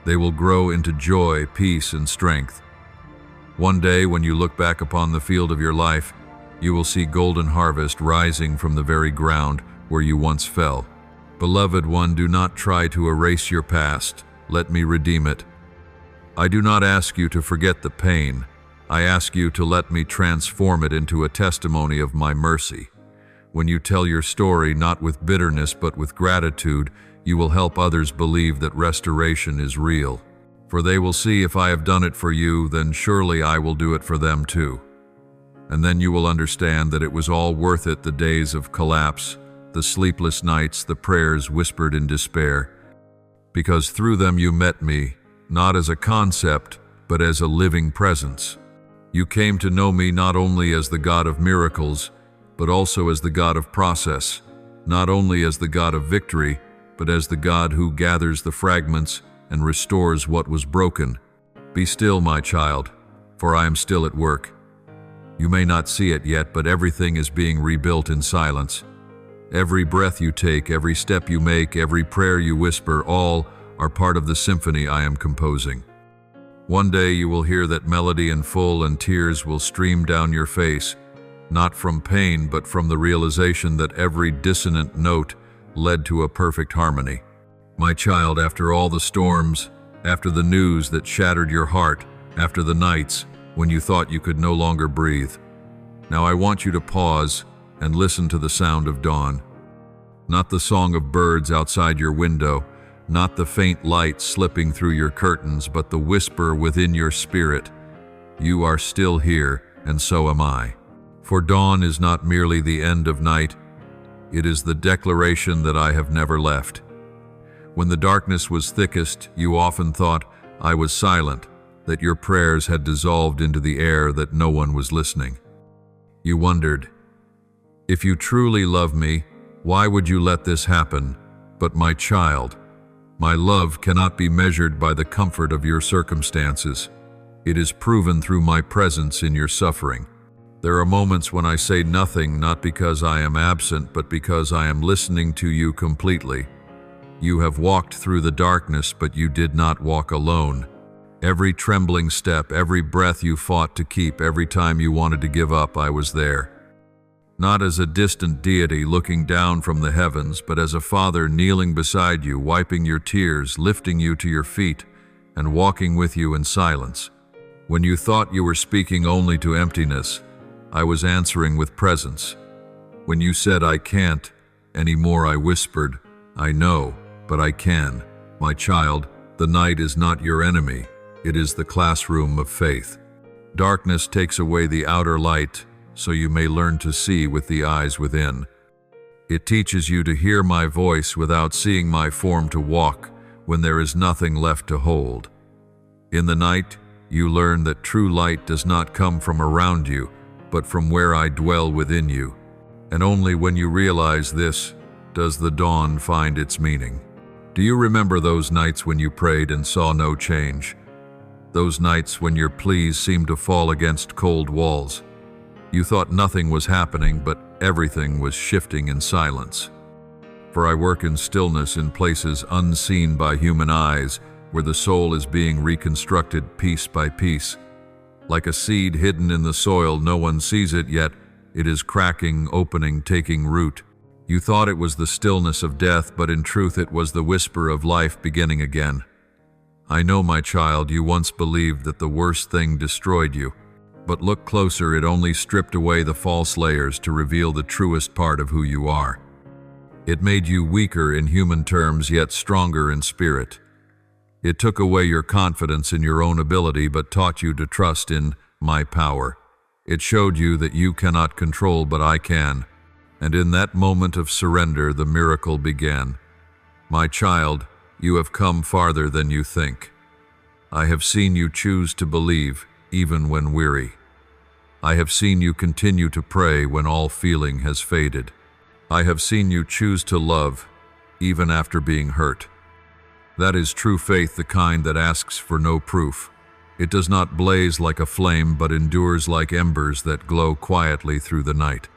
[SPEAKER 1] They will grow into joy, peace, and strength. One day, when you look back upon the field of your life, you will see golden harvest rising from the very ground where you once fell. Beloved one, do not try to erase your past. Let me redeem it. I do not ask you to forget the pain. I ask you to let me transform it into a testimony of my mercy. When you tell your story not with bitterness but with gratitude, you will help others believe that restoration is real. For they will see, if I have done it for you, then surely I will do it for them too. And then you will understand that it was all worth it, the days of collapse, the sleepless nights, the prayers whispered in despair. Because through them you met me, not as a concept, but as a living presence. You came to know me not only as the God of miracles, but also as the God of process, not only as the God of victory, but as the God who gathers the fragments and restores what was broken. Be still, my child, for I am still at work. You may not see it yet, but everything is being rebuilt in silence. Every breath you take, every step you make, every prayer you whisper, all are part of the symphony I am composing. One day you will hear that melody in full and tears will stream down your face, not from pain, but from the realization that every dissonant note led to a perfect harmony. My child, after all the storms, after the news that shattered your heart, after the nights when you thought you could no longer breathe, now I want you to pause and listen to the sound of dawn. Not the song of birds outside your window, not the faint light slipping through your curtains, but the whisper within your spirit. You are still here, and so am I. For dawn is not merely the end of night, it is the declaration that I have never left. When the darkness was thickest, you often thought I was silent, that your prayers had dissolved into the air, that no one was listening. You wondered, if you truly love me, why would you let this happen? But my child, my love cannot be measured by the comfort of your circumstances. It is proven through my presence in your suffering. There are moments when I say nothing, not because I am absent, but because I am listening to you completely. You have walked through the darkness, but you did not walk alone. Every trembling step, every breath you fought to keep, every time you wanted to give up, I was there. Not as a distant deity looking down from the heavens, but as a father kneeling beside you, wiping your tears, lifting you to your feet, and walking with you in silence. When you thought you were speaking only to emptiness, I was answering with presence. When you said, I can't anymore, I whispered, I know, but I can. My child, the night is not your enemy. It is the classroom of faith. Darkness takes away the outer light, so you may learn to see with the eyes within. It teaches you to hear my voice without seeing my form, to walk when there is nothing left to hold. In the night, you learn that true light does not come from around you, but from where I dwell within you. And only when you realize this does the dawn find its meaning. Do you remember those nights when you prayed and saw no change? Those nights when your pleas seemed to fall against cold walls. You thought nothing was happening, but everything was shifting in silence. For I work in stillness in places unseen by human eyes, where the soul is being reconstructed piece by piece. Like a seed hidden in the soil, no one sees it yet. It is cracking, opening, taking root. You thought it was the stillness of death, but in truth it was the whisper of life beginning again. I know, my child, you once believed that the worst thing destroyed you. But look closer, it only stripped away the false layers to reveal the truest part of who you are. It made you weaker in human terms, yet stronger in spirit. It took away your confidence in your own ability, but taught you to trust in my power. It showed you that you cannot control, but I can. And in that moment of surrender, the miracle began. My child, you have come farther than you think. I have seen you choose to believe, even when weary. I have seen you continue to pray when all feeling has faded. I have seen you choose to love, even after being hurt. That is true faith, the kind that asks for no proof. It does not blaze like a flame, but endures like embers that glow quietly through the night.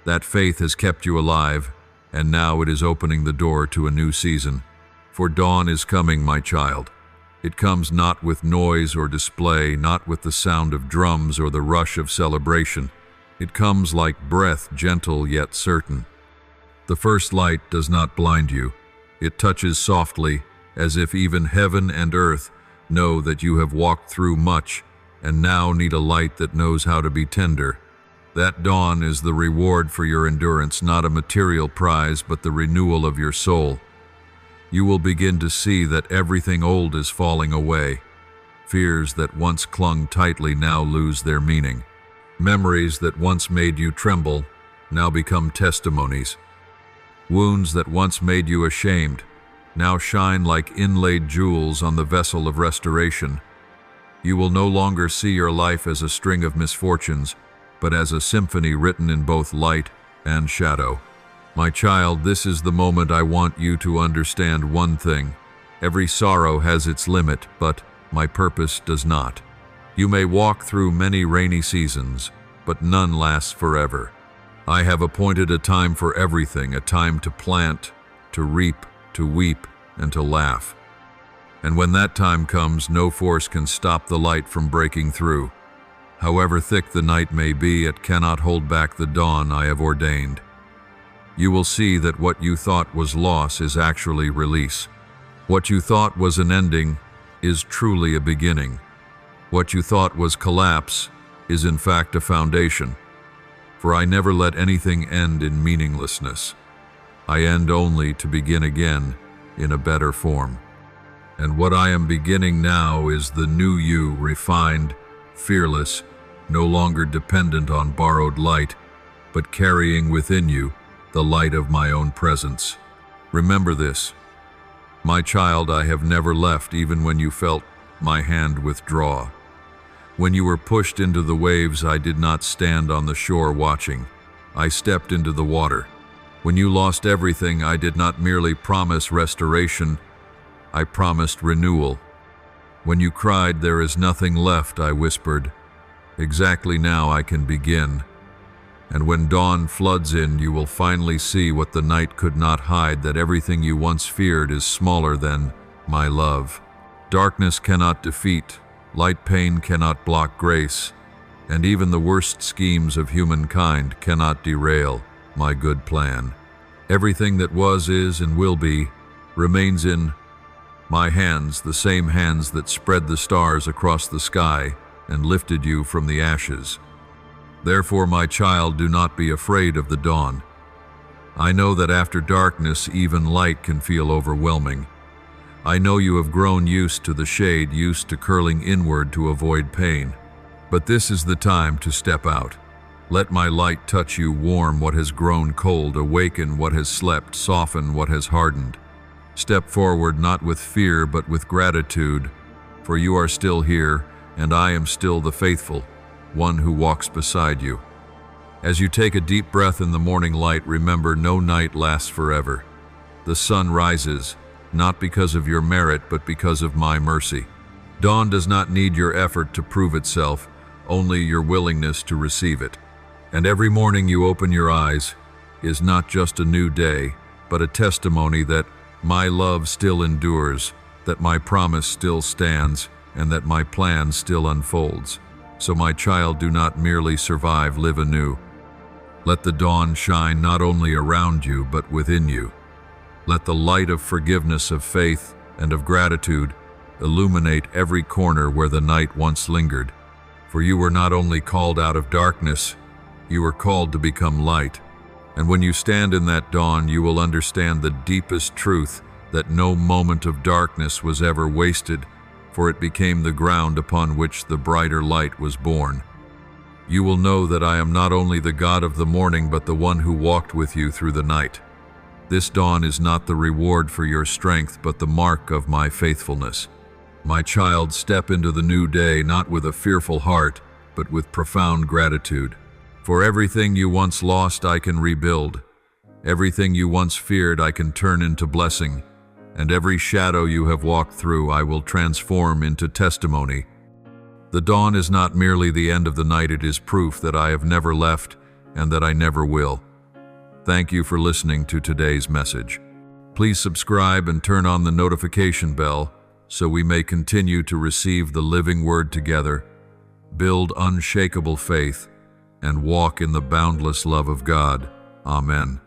[SPEAKER 1] That faith has kept you alive, and now it is opening the door to a new season. For dawn is coming, my child. It comes not with noise or display, not with the sound of drums or the rush of celebration. It comes like breath, gentle yet certain. The first light does not blind you. It touches softly, as if even heaven and earth know that you have walked through much and now need a light that knows how to be tender. That dawn is the reward for your endurance, not a material prize, but the renewal of your soul. You will begin to see that everything old is falling away. Fears that once clung tightly now lose their meaning. Memories that once made you tremble now become testimonies. Wounds that once made you ashamed now shine like inlaid jewels on the vessel of restoration. You will no longer see your life as a string of misfortunes, but as a symphony written in both light and shadow. My child, this is the moment I want you to understand one thing. Every sorrow has its limit, but my purpose does not. You may walk through many rainy seasons, but none lasts forever. I have appointed a time for everything, a time to plant, to reap, to weep, and to laugh. And when that time comes, no force can stop the light from breaking through. However thick the night may be, it cannot hold back the dawn I have ordained. You will see that what you thought was loss is actually release. What you thought was an ending is truly a beginning. What you thought was collapse is in fact a foundation. For I never let anything end in meaninglessness. I end only to begin again in a better form. And what I am beginning now is the new you, refined, fearless, no longer dependent on borrowed light, but carrying within you the light of my own presence. Remember this. My child, I have never left even when you felt my hand withdraw. When you were pushed into the waves, I did not stand on the shore watching. I stepped into the water. When you lost everything, I did not merely promise restoration, I promised renewal. When you cried, "There is nothing left," I whispered, "Exactly now I can begin." And when dawn floods in, you will finally see what the night could not hide, that everything you once feared is smaller than my love. Darkness cannot defeat, light pain cannot block grace, and even the worst schemes of humankind cannot derail my good plan. Everything that was, is, and will be remains in my hands, the same hands that spread the stars across the sky and lifted you from the ashes. Therefore, my child, do not be afraid of the dawn. I know that after darkness, even light can feel overwhelming. I know you have grown used to the shade, used to curling inward to avoid pain. But this is the time to step out. Let my light touch you, warm what has grown cold, awaken what has slept, soften what has hardened. Step forward not with fear but with gratitude, for you are still here, and I am still the faithful one who walks beside you. As you take a deep breath in the morning light, remember no night lasts forever. The sun rises, not because of your merit, but because of my mercy. Dawn does not need your effort to prove itself, only your willingness to receive it. And every morning you open your eyes is not just a new day, but a testimony that my love still endures, that my promise still stands, and that my plan still unfolds. So my child, do not merely survive, live anew. Let the dawn shine not only around you, but within you. Let the light of forgiveness, of faith, and of gratitude illuminate every corner where the night once lingered. For you were not only called out of darkness, you were called to become light. And when you stand in that dawn, you will understand the deepest truth, that no moment of darkness was ever wasted, for it became the ground upon which the brighter light was born. You will know that I am not only the God of the morning, but the one who walked with you through the night. This dawn is not the reward for your strength, but the mark of my faithfulness. My child, step into the new day not with a fearful heart, but with profound gratitude. For everything you once lost I can rebuild. Everything you once feared I can turn into blessing. And every shadow you have walked through I will transform into testimony. The dawn is not merely the end of the night, it is proof that I have never left and that I never will. Thank you for listening to today's message. Please subscribe and turn on the notification bell so we may continue to receive the living word together, build unshakable faith, and walk in the boundless love of God. Amen.